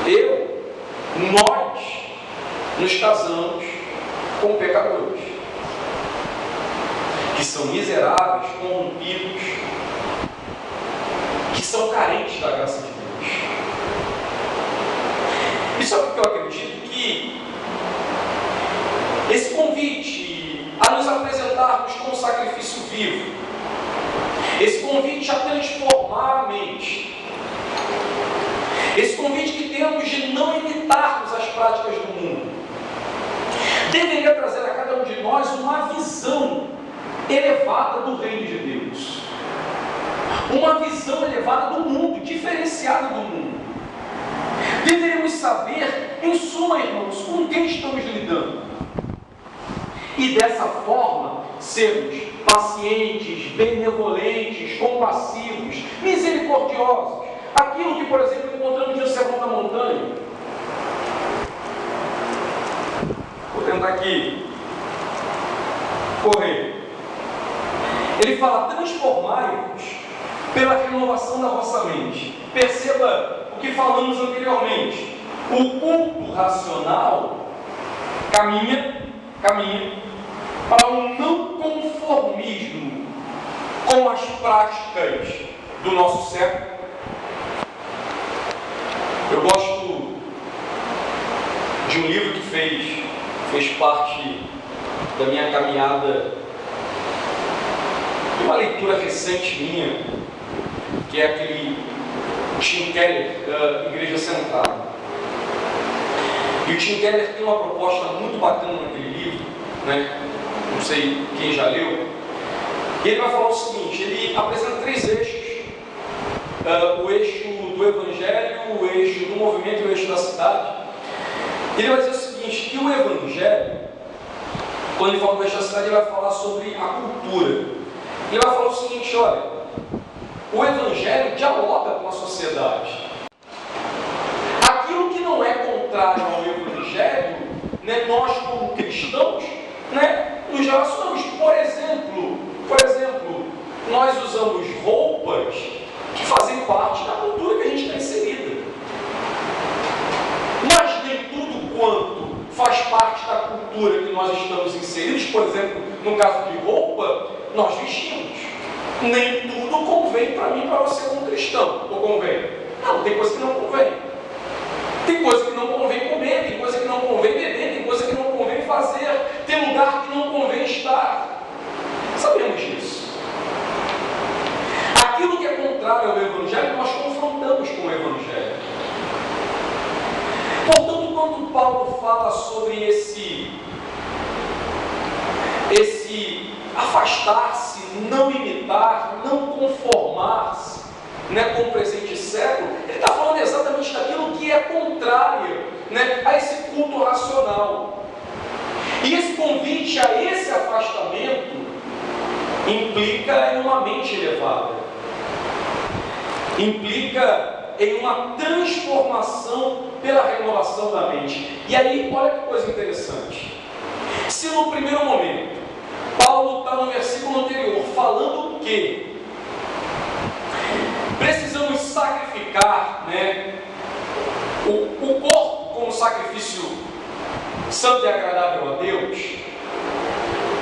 eu, nós nos casamos com pecadores, que são miseráveis, corrompidos, que são carentes da graça de Deus. E sabe o que eu acredito? Que esse convite a nos apresentarmos como sacrifício vivo, esse convite a transformar a mente, esse convite que temos de não imitarmos as práticas do mundo, deveria trazer a cada um de nós uma visão elevada do reino de Deus, uma visão elevada do mundo, diferenciada do mundo. Deveríamos saber, em suma, irmãos, com quem estamos lidando, e dessa forma sermos pacientes, benevolentes, compassivos, misericordiosos. Aquilo que, por exemplo, encontramos no Sermão da Montanha. Vou tentar aqui correr. Ele fala: transformai-vos pela renovação da vossa mente. Perceba o que falamos anteriormente. O culto racional caminha para um não conformismo com as práticas do nosso século. Eu gosto de um livro que fez parte da minha caminhada, de uma leitura recente minha, que é aquele Tim Keller, da Igreja Central. E o Tim Keller tem uma proposta muito bacana naquele livro, né? Não sei quem já leu. E ele vai falar o seguinte: ele apresenta 3 eixos o eixo do Evangelho, o eixo do movimento e o eixo da cidade. Ele vai dizer o seguinte, que o Evangelho, quando ele fala do eixo da cidade, ele vai falar sobre a cultura. Ele vai falar o seguinte, olha, o Evangelho dialoga com a sociedade. Aquilo que não é contrário ao Evangelho, né, nós como cristãos, né, nos relacionamos. Por exemplo, nós usamos roupas que fazem parte da cultura que a gente está inserida. Mas nem tudo quanto faz parte da cultura que nós estamos inseridos, por exemplo, no caso de roupa, nós vestimos. Nem tudo convém para mim e para você como cristão. Ou convém? Não, tem coisa que não convém. Tem coisa que não convém comer, tem coisa que não convém beber, tem coisa que não convém fazer, tem lugar que não convém estar. Sabemos disso. Aquilo que é contrário ao Evangelho, nós confrontamos com o Evangelho. Portanto, quando Paulo fala sobre esse afastar-se, não imitar, não conformar-se, né, com o presente século, ele está falando exatamente daquilo que é contrário, né, a esse culto racional. E esse convite a esse afastamento implica em uma mente elevada, implica em uma transformação pela renovação da mente. E aí, olha que coisa interessante. Se no primeiro momento, Paulo está no versículo anterior falando que precisamos sacrificar, né, o corpo como sacrifício santo e agradável a Deus,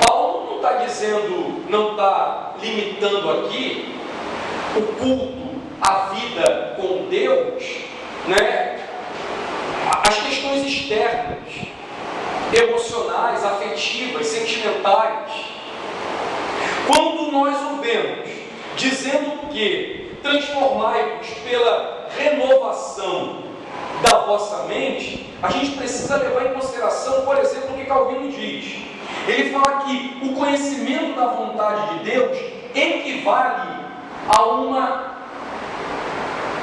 Paulo não está dizendo, não está limitando aqui o culto, a vida com Deus, né, as questões externas, emocionais, afetivas, sentimentais. Quando nós o vemos dizendo que transformai-vos pela renovação da vossa mente, a gente precisa levar em consideração, por exemplo, o que Calvino diz. Ele fala que o conhecimento da vontade de Deus equivale a uma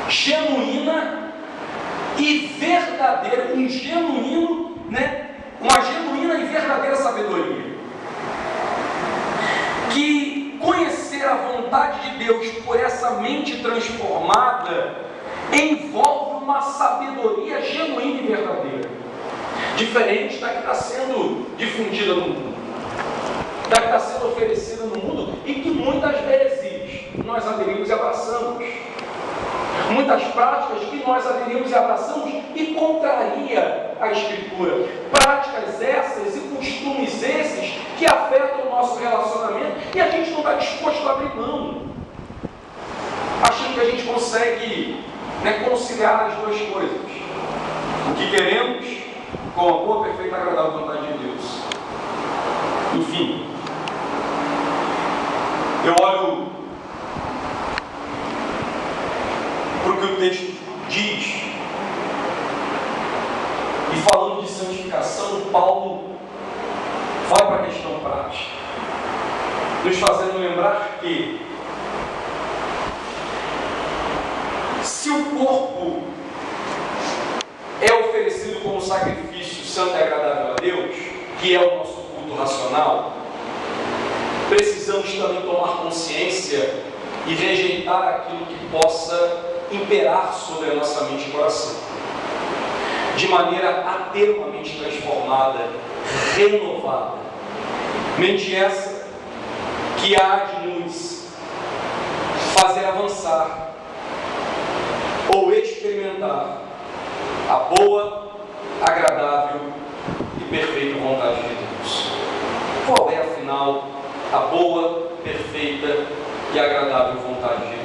genuína e verdadeira, uma genuína e verdadeira sabedoria. Que conhecer a vontade de Deus por essa mente transformada envolve uma sabedoria genuína e verdadeira, diferente da que está sendo difundida no mundo, da que está sendo oferecida no mundo e que muitas vezes nós aderimos e abraçamos. Muitas práticas que nós aderimos e abraçamos e contraria a Escritura. Práticas essas e costumes esses que afetam o nosso relacionamento e a gente não está disposto a abrir mão, achando que a gente consegue, né, conciliar as duas coisas. O que queremos com a boa, perfeita e agradável vontade de Deus. Enfim, eu olho para o que o texto diz, e falando de santificação, Paulo vai para a questão prática, nos fazendo lembrar que se o corpo é oferecido como sacrifício santo e agradável a Deus, que é o nosso culto racional, precisamos também tomar consciência e rejeitar aquilo que possa imperar sobre a nossa mente e coração, de maneira a ter uma mente transformada, renovada. Mente essa que há de nos fazer avançar ou experimentar a boa, agradável e perfeita vontade de Deus. Qual é, afinal, a boa, perfeita e agradável vontade de Deus?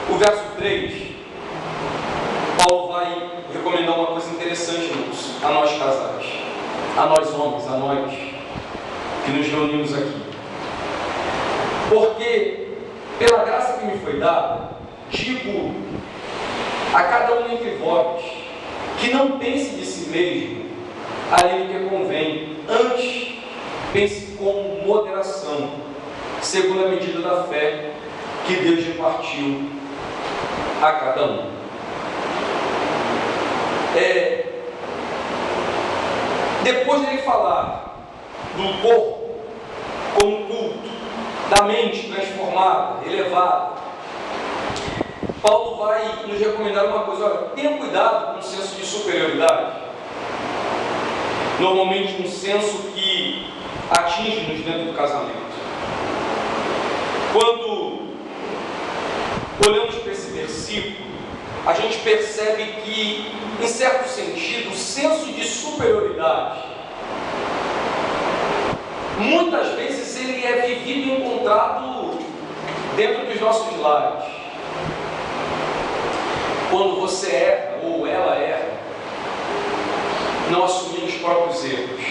O verso 3, Paulo vai recomendar uma coisa interessante a nós casais, a nós homens, a nós que nos reunimos aqui. Porque, pela graça que me foi dada, digo a cada um entre vós que não pense de si mesmo além do que convém, antes pense com moderação, segundo a medida da fé que Deus repartiu a cada um. Depois de ele falar do corpo como culto, da mente transformada, elevada, Paulo vai nos recomendar uma coisa: olha, tenha cuidado com o senso de superioridade, normalmente um senso que atinge-nos dentro do casamento. Quando olhamos para esse versículo, a gente percebe que, em certo sentido, o senso de superioridade, muitas vezes ele é vivido e encontrado dentro dos nossos lares. Quando você erra, ou ela erra, não assumindo os próprios erros,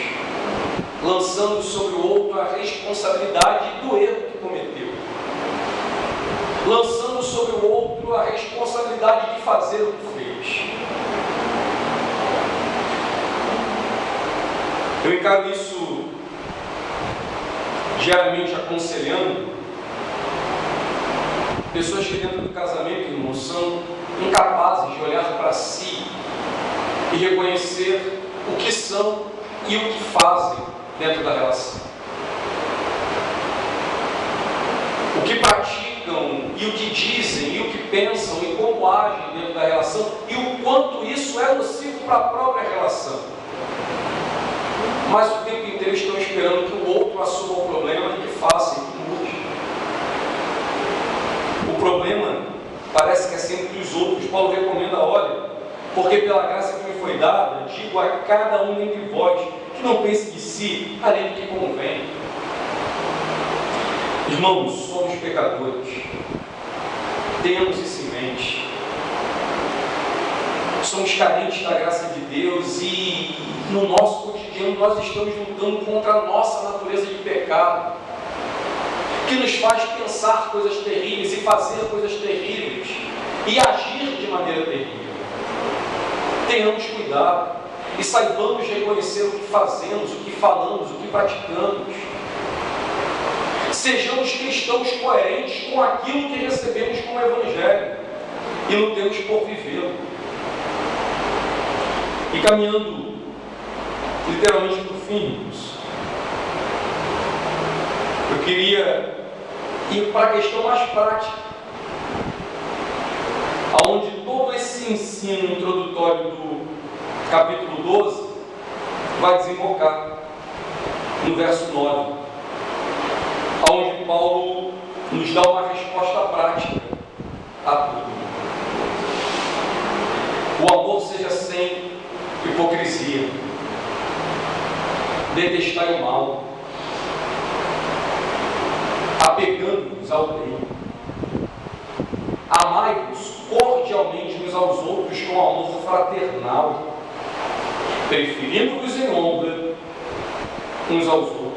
lançando sobre o outro a responsabilidade do erro que cometeu, lançando sobre o outro a responsabilidade de fazer o que fez. Eu encaro isso diariamente aconselhando pessoas que dentro do casamento, irmãos, são incapazes de olhar para si e reconhecer o que são e o que fazem dentro da relação. O que praticam e o que dizem e o que pensam e como agem dentro da relação e o quanto isso é nocivo para a própria relação. Mas o tempo inteiro estão esperando que o outro assuma o problema e que faça e que mude. O problema parece que é sempre dos outros. Paulo recomenda: olha, porque pela graça que me foi dada, digo a cada um dentre vós, que não pense de si, além do que convém. Irmãos, somos pecadores. Tenhamos isso em mente. Somos carentes da graça de Deus e no nosso cotidiano nós estamos lutando contra a nossa natureza de pecado, que nos faz pensar coisas terríveis e fazer coisas terríveis e agir de maneira terrível. Tenhamos cuidado e saibamos reconhecer o que fazemos, o que falamos, o que praticamos. Sejamos cristãos coerentes com aquilo que recebemos como Evangelho e lutemos por vivê-lo. E caminhando literalmente para o fim, eu queria ir para a questão mais prática, aonde todo esse ensino introdutório do capítulo 12 vai desembocar no verso 9, aonde Paulo nos dá uma resposta prática a tudo. O amor seja sem hipocrisia, detestai o mal, apegando-vos ao bem, amai-vos cordialmente uns aos outros com amor fraternal, preferindo-vos em honra uns aos outros.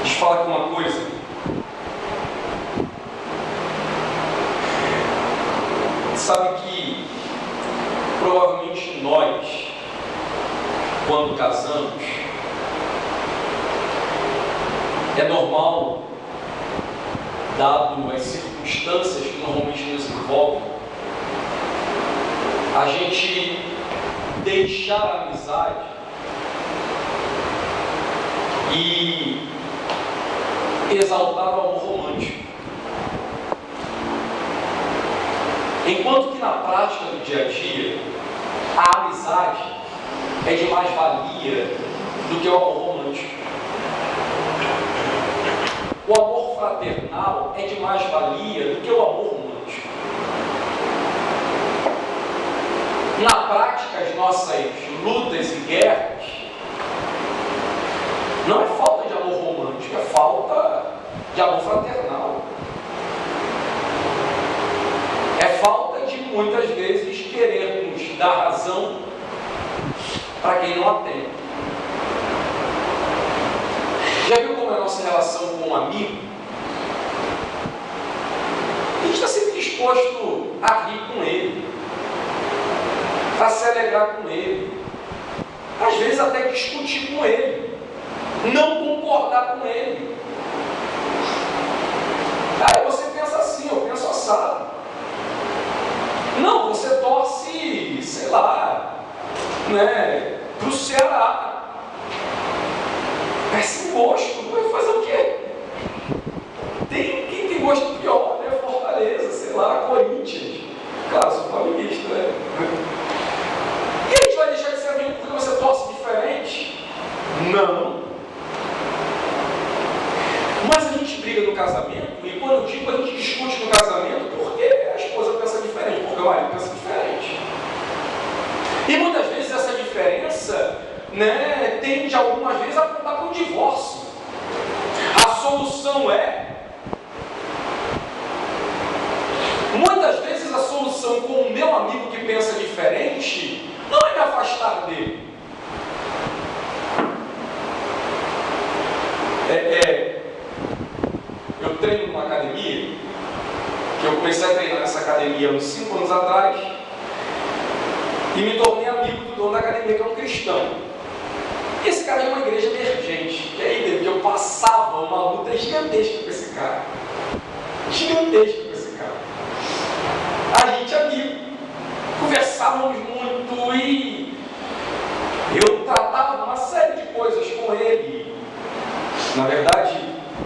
Deixa eu falar aqui uma coisa. Sabe que provavelmente nós, quando casamos, é normal, dado as circunstâncias que normalmente nos envolvem, a gente deixar a amizade e exaltar o amor romântico. Enquanto que na prática do dia a dia, a amizade é de mais valia do que o amor romântico. O amor fraternal é de mais valia do que o amor romântico. Na prática, as nossas lutas e guerras não é falta de amor romântico, é falta de amor fraternal. É falta de, muitas vezes, querermos dar razão para quem não a tem. Já viu como é a nossa relação com um amigo? A gente está sempre disposto a rir com ele, a se alegrar com ele, às vezes até discutir com ele, não concordar com ele, passado. Não, você torce, sei lá, né, para o Ceará. Péssimo gosto, vai fazer o quê? Quem tem gosto pior, né? Fortaleza, sei lá, Corinthians. Claro, sou flamenguista, né? E a gente vai deixar de ser amigo porque você torce diferente? Não. Mas a gente briga no casamento, e quando eu digo a gente discute no casamento, porque a esposa pensa diferente, porque o marido pensa diferente. E muitas vezes essa diferença, né, tende algumas vezes a apontar para um divórcio. A solução muitas vezes a solução com o meu amigo que pensa diferente não é me afastar dele. Eu treino numa academia, que eu comecei a treinar nessa academia uns 5 anos atrás, e me tornei amigo do dono da academia, que é um cristão. E esse cara é uma igreja emergente. E aí, David, eu passava uma luta gigantesca com esse cara. Gigantesca com esse cara. A gente amigo, conversávamos muito e eu tratava uma série de coisas com ele. Na verdade,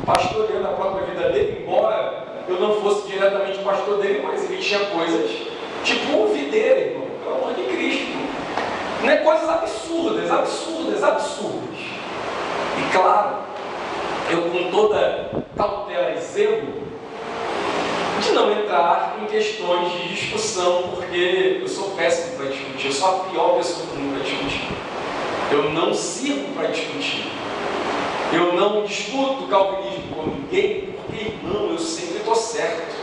pastoreando a própria vida dele, embora eu não fosse diretamente pastor dele, mas ele tinha coisas tipo videira, irmão, pelo amor de Cristo. Né? Coisas absurdas. E claro, eu com toda cautela e zelo, de não entrar em questões de discussão, porque eu sou péssimo para discutir, eu sou a pior pessoa do mundo para discutir. Eu não sirvo para discutir. Eu não discuto calvinismo com ninguém, porque, irmão, eu sempre estou certo.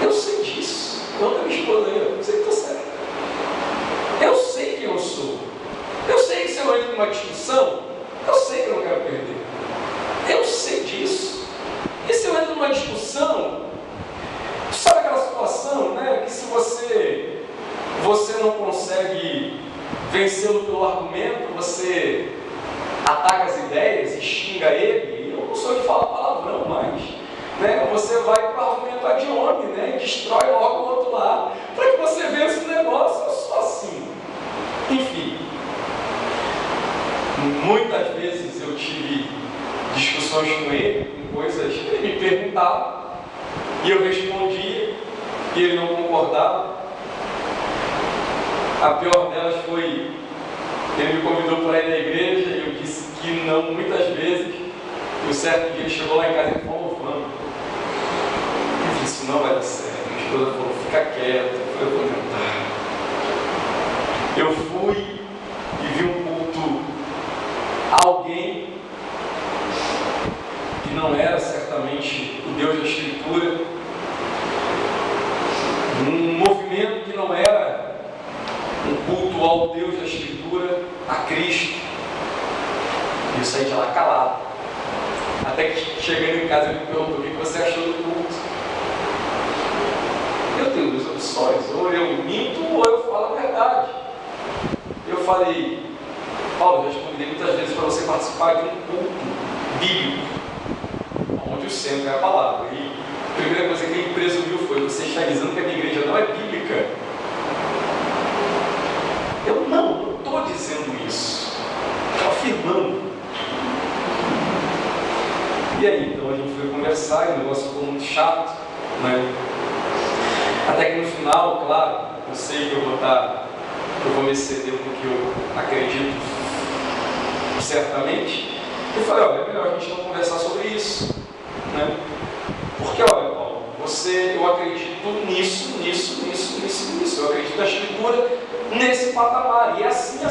Eu sei disso. Eu não minha esposa aí, eu sempre estou certo. Eu sei quem eu sou. Eu sei que se eu entro numa discussão, eu sei que eu não quero perder. Eu sei disso. E se eu entro numa discussão, sabe aquela situação, né? Que se você não consegue vencê-lo pelo argumento, você ataca as ideias e xinga ele. Eu não sou de falar palavrão, mas né, você vai para o argumento ad hominem, né? E destrói logo o outro lado, para que você vença o negócio. Eu sou assim. Enfim, muitas vezes eu tive discussões com ele, com coisas que ele me perguntava, e eu respondia, e ele não concordava. A pior delas foi, ele me convidou para ir na igreja, e eu disse que não muitas vezes, e um certo dia ele chegou lá em casa e falou, vamos. Eu disse, isso não vai dar certo. Minha esposa falou, fica quieto. Eu falei, eu fui e vi um culto, alguém que não era certamente o Deus da Escritura, um movimento que não era um culto ao Deus da Escritura, a Cristo. E eu saí de lá calado. Até que chegando em casa ele me perguntou, o que você achou do culto? Eu tenho duas opções, ou eu minto ou eu falo a verdade. Eu falei, Paulo, eu já convidei muitas vezes para você participar de um culto bíblico, onde o centro é a palavra. E a primeira coisa que ele presumiu foi, você está dizendo que a minha igreja não é bíblica? Eu não estou dizendo isso, estou afirmando. E aí, então a gente foi conversar e o negócio ficou muito chato, né? Até que no final, claro, eu sei que eu vou me ceder porque eu acredito certamente. Eu falei, olha, é melhor a gente não conversar sobre isso, né? Porque, olha, Paulo, eu acredito nisso. Eu acredito na Escritura nesse patamar, e é assim, né?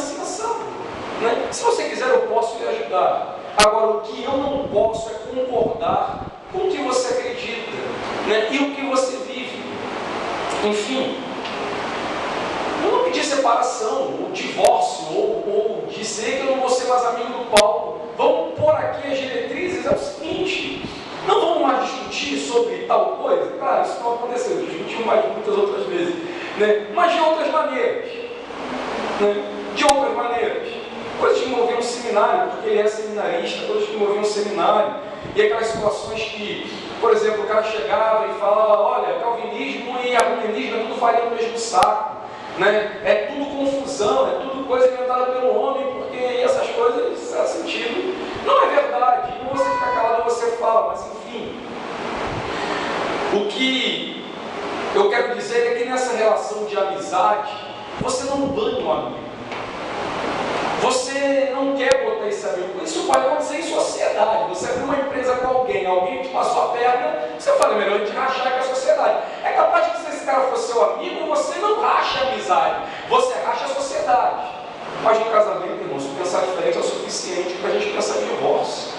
Se você quiser, eu posso lhe ajudar. Agora, o que eu não posso é concordar com o que você acredita, né? E o que você vive. Enfim, eu não pedi separação, ou divórcio, ou dizer que eu não vou ser mais amigo do Paulo. Vamos pôr aqui as diretrizes, é o seguinte, não vamos mais discutir sobre tal coisa. Claro, isso não aconteceu, discutimos mais muitas outras vezes, né? Mas de outras maneiras, né? Coisas que envolviam seminário, porque ele é seminarista, coisas que envolviam seminário, e aquelas situações que por exemplo, o cara chegava e falava, olha, calvinismo e arminianismo é tudo farinha no mesmo saco, né? É tudo confusão, é tudo coisa inventada pelo homem, porque essas coisas fazem sentido. Não é verdade, não você fica calado, você fala, mas enfim. O que eu quero dizer é que nessa relação de amizade, você não banha o amigo. Você não quer botar esse amigo. Isso pode acontecer em sociedade. Você abre uma empresa com alguém te passou a perna, você fala, é melhor a gente rachar com a sociedade. É capaz de que se esse cara fosse seu amigo, você não racha a amizade, você racha a sociedade. Mas no casamento, irmão, se pensar diferente é o suficiente para a gente pensar em divórcio.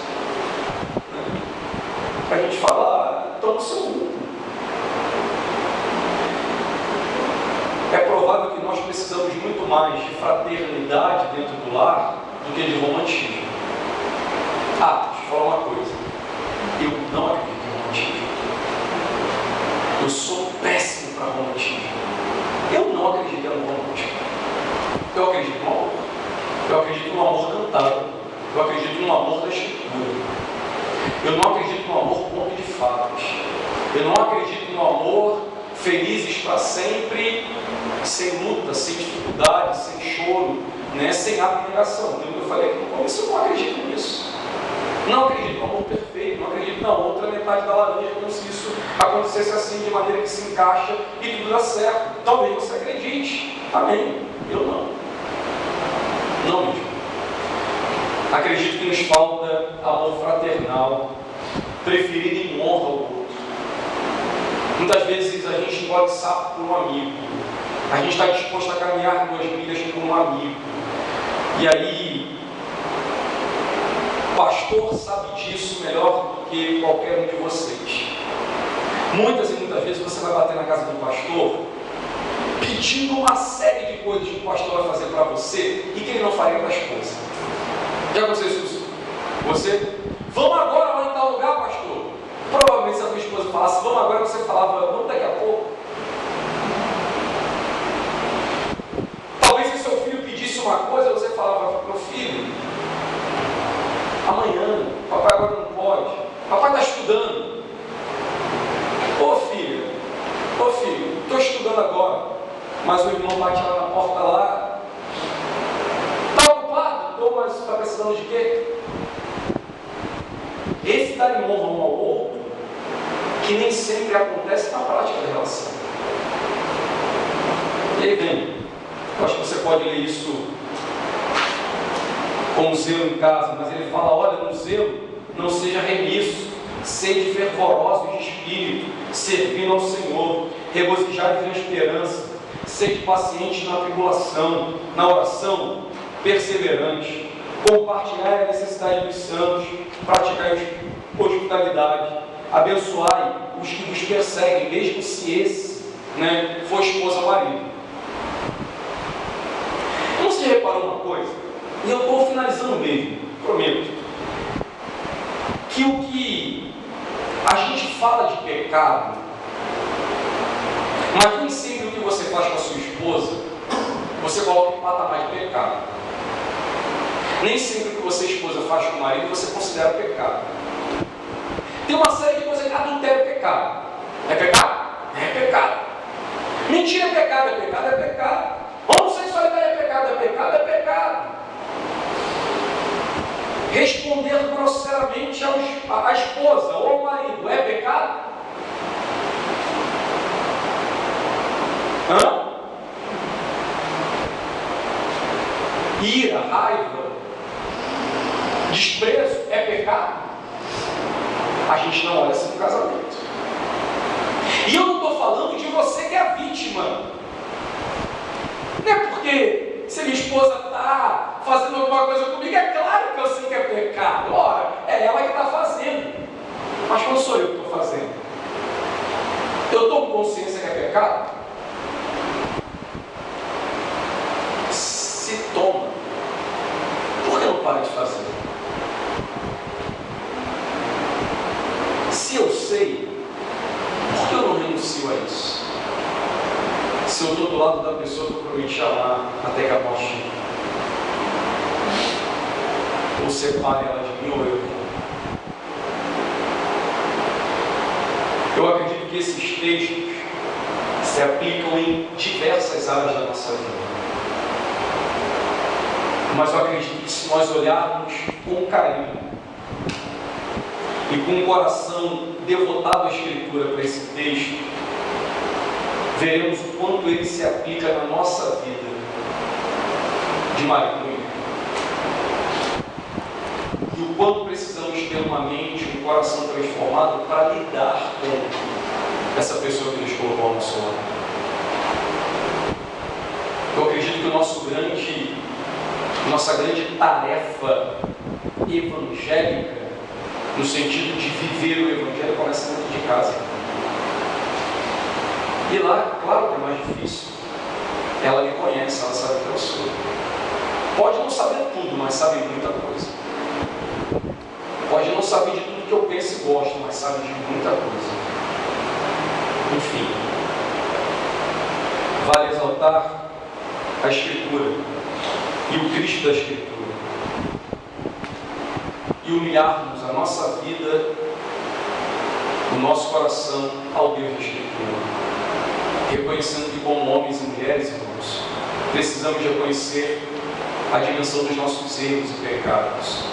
Para a gente falar, toma o seu rumo. É provável que nós precisamos muito mais de fraternidade dentro do lar do que de romantismo. Ah, deixa eu falar uma coisa. Eu não acredito em romantismo. Eu sou péssimo para romantismo. Eu não acredito no romantismo. Eu acredito no amor. Eu acredito no amor cantado. Eu acredito no amor da escritura. Eu não acredito no amor conto de fadas. Eu não acredito no amor felizes para sempre, sem luta, sem dificuldade, sem choro, né? Sem abnegação. Então, eu falei aqui no começo, eu não acredito nisso. Não acredito no amor perfeito, não acredito na outra metade da laranja, como se isso acontecesse assim, de maneira que se encaixa e tudo dá certo. Talvez você acredite. Amém. Eu não. Não mesmo. Acredito que nos falta amor fraternal, preferido em honra ao outro. Muitas vezes a gente engole sapo por um amigo. A gente está disposto a caminhar 2 milhas por um amigo. E aí, o pastor sabe disso melhor do que qualquer um de vocês. Muitas e muitas vezes você vai bater na casa do pastor pedindo uma série de coisas que o pastor vai fazer para você e que ele não faria para a esposa. Já aconteceu isso? Você? Vamos agora lá em tal lugar, pastor? Provavelmente se a tua esposa falasse, vamos agora, você falava, vamos daqui a pouco. Talvez se seu filho pedisse uma coisa, você falava, meu filho, amanhã, papai agora não pode, papai está estudando. Ô filho, estou estudando agora, mas o irmão bate lá na porta lá. Está ocupado? Estou, mas está precisando de quê? Esse dar em honra um ao outro, que nem sempre acontece na prática da relação. E aí vem, eu acho que você pode ler isso com zelo em casa, mas ele fala, olha, no zelo, não seja remisso, sede fervorosos de espírito, servindo ao Senhor, regozijai-vos na esperança, sede pacientes na tribulação, na oração, perseverante, compartilhai a necessidade dos santos, praticai hospitalidade, abençoai os que vos perseguem, mesmo se esse, for esposa ou marido. Então você reparou uma coisa, e eu estou finalizando mesmo, prometo, que o que a gente fala de pecado, mas nem sempre o que você faz com a sua esposa, você coloca em patamar de pecado. Nem sempre o que você, esposa, faz com o marido, você considera pecado. Tem uma série de coisas que adultério é pecado. É pecado? É pecado. Mentira é pecado, é pecado, é pecado. Homossexualidade é pecado, é pecado, é pecado. Responder grosseiramente à esposa ou ao marido é pecado? Ira, raiva, desprezo é pecado? A gente não olha assim no casamento. E eu não estou falando de você que é a vítima. Não é porque se minha esposa está fazendo alguma coisa comigo, é claro que eu sei que é pecado. Ora, é ela que está fazendo. Mas não sou eu que estou fazendo. Eu estou com consciência que é pecado? Se toma. Por que não para de fazer? Se eu sei, por que eu não renuncio a isso? Se eu estou do lado da pessoa que eu prometi amar até que a morte chegue. Ou separe ela de mim ou eu. Eu acredito que esses textos se aplicam em diversas áreas da nossa vida. Mas eu acredito que se nós olharmos com carinho e com um coração devotado à Escritura para esse texto, veremos o quanto ele se aplica na nossa vida de marido. E o quanto precisamos ter uma mente, um coração transformado para lidar com essa pessoa que nos colocou ao nosso lado. Eu acredito que nossa grande tarefa evangélica, no sentido de viver o Evangelho, começa dentro de casa. E lá, claro que é mais difícil. Ela me conhece, ela sabe que eu sou. Pode não saber tudo, mas sabe muita coisa. Pode não saber de tudo que eu penso e gosto, mas sabe de muita coisa. Enfim, vale exaltar a Escritura e o Cristo da Escritura e humilharmos a nossa vida, o nosso coração ao Deus da Escritura, reconhecendo que como homens e mulheres, irmãos, precisamos reconhecer a dimensão dos nossos erros e pecados.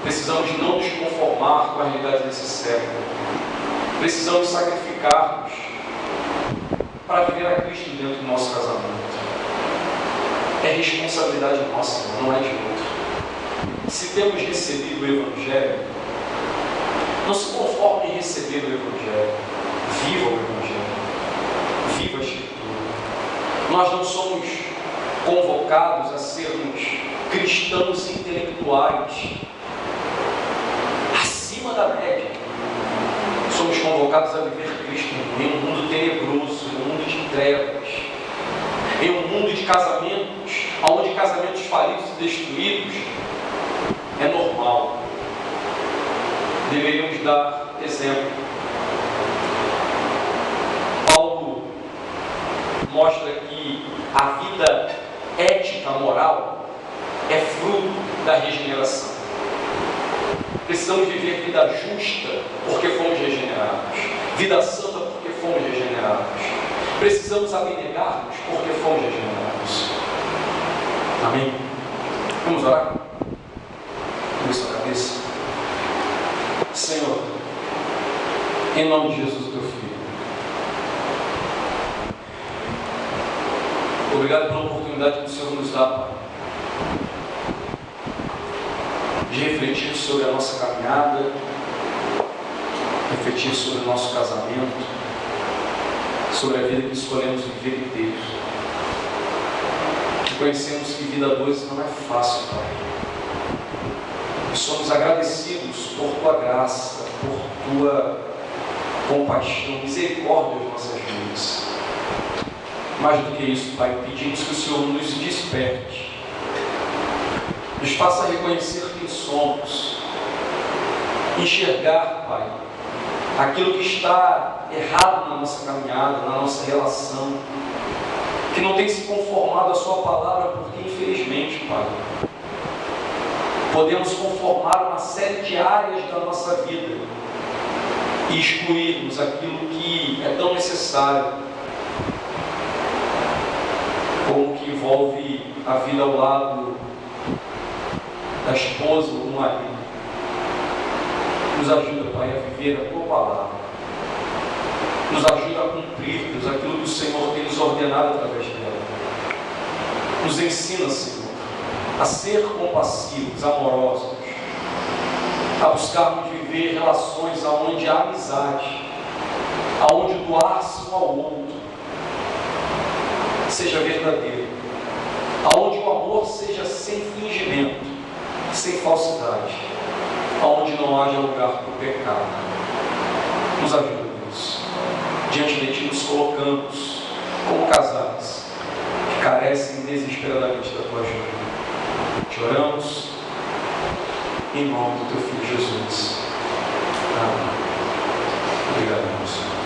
Precisamos não nos conformar com a realidade desse século. Precisamos sacrificar-nos para viver a Cristo dentro do nosso casamento. É responsabilidade nossa, não é de outro. Se temos recebido o Evangelho, não se conforme em receber o Evangelho. Viva o Evangelho. Viva a Escritura. Nós não somos convocados a sermos cristãos intelectuais acima da média. Somos convocados a viver Cristo em um mundo tenebroso, em um mundo de trevas, em um mundo de casamentos, onde casamentos falidos e destruídos é normal. Deveríamos dar exemplo. Paulo mostra que a vida ética, moral, é fruto da regeneração. Precisamos viver vida justa porque fomos regenerados, vida santa porque fomos regenerados. Precisamos abnegar-nos porque fomos regenerados. Amém? Vamos orar? Curva sua cabeça. Senhor, em nome de Jesus, teu Filho, obrigado pela oportunidade que o Senhor nos dá, Pai, de refletir sobre a nossa caminhada, refletir sobre o nosso casamento, sobre a vida que escolhemos viver e ter. Reconhecemos que vida a dois não é fácil, Pai. E somos agradecidos por Tua graça, por Tua compaixão, misericórdia às nossas vidas. Mais do que isso, Pai, pedimos que o Senhor nos desperte, nos faça reconhecer quem somos, enxergar, Pai, aquilo que está errado na nossa caminhada, na nossa relação, que não tem se conformado à Sua palavra, porque infelizmente, Pai, podemos conformar uma série de áreas da nossa vida e excluirmos aquilo que é tão necessário, como que envolve a vida ao lado da esposa ou do marido. Nos ajuda, Pai, a viver a Tua palavra. Nos ajuda a cumprir, Deus, aquilo que o Senhor tem nos ordenado através dela. Nos ensina, Senhor, a ser compassivos, amorosos, a buscarmos viver relações onde há amizade, aonde doar-se um ao outro seja verdadeiro, aonde o amor seja sem fingimento, sem falsidade, aonde não haja lugar para o pecado. Nos ajuda, Deus. Diante de Ti nos colocamos como casais que carecem desesperadamente da Tua ajuda. Te oramos em nome do Teu Filho Jesus. Amém. Obrigado, Senhor.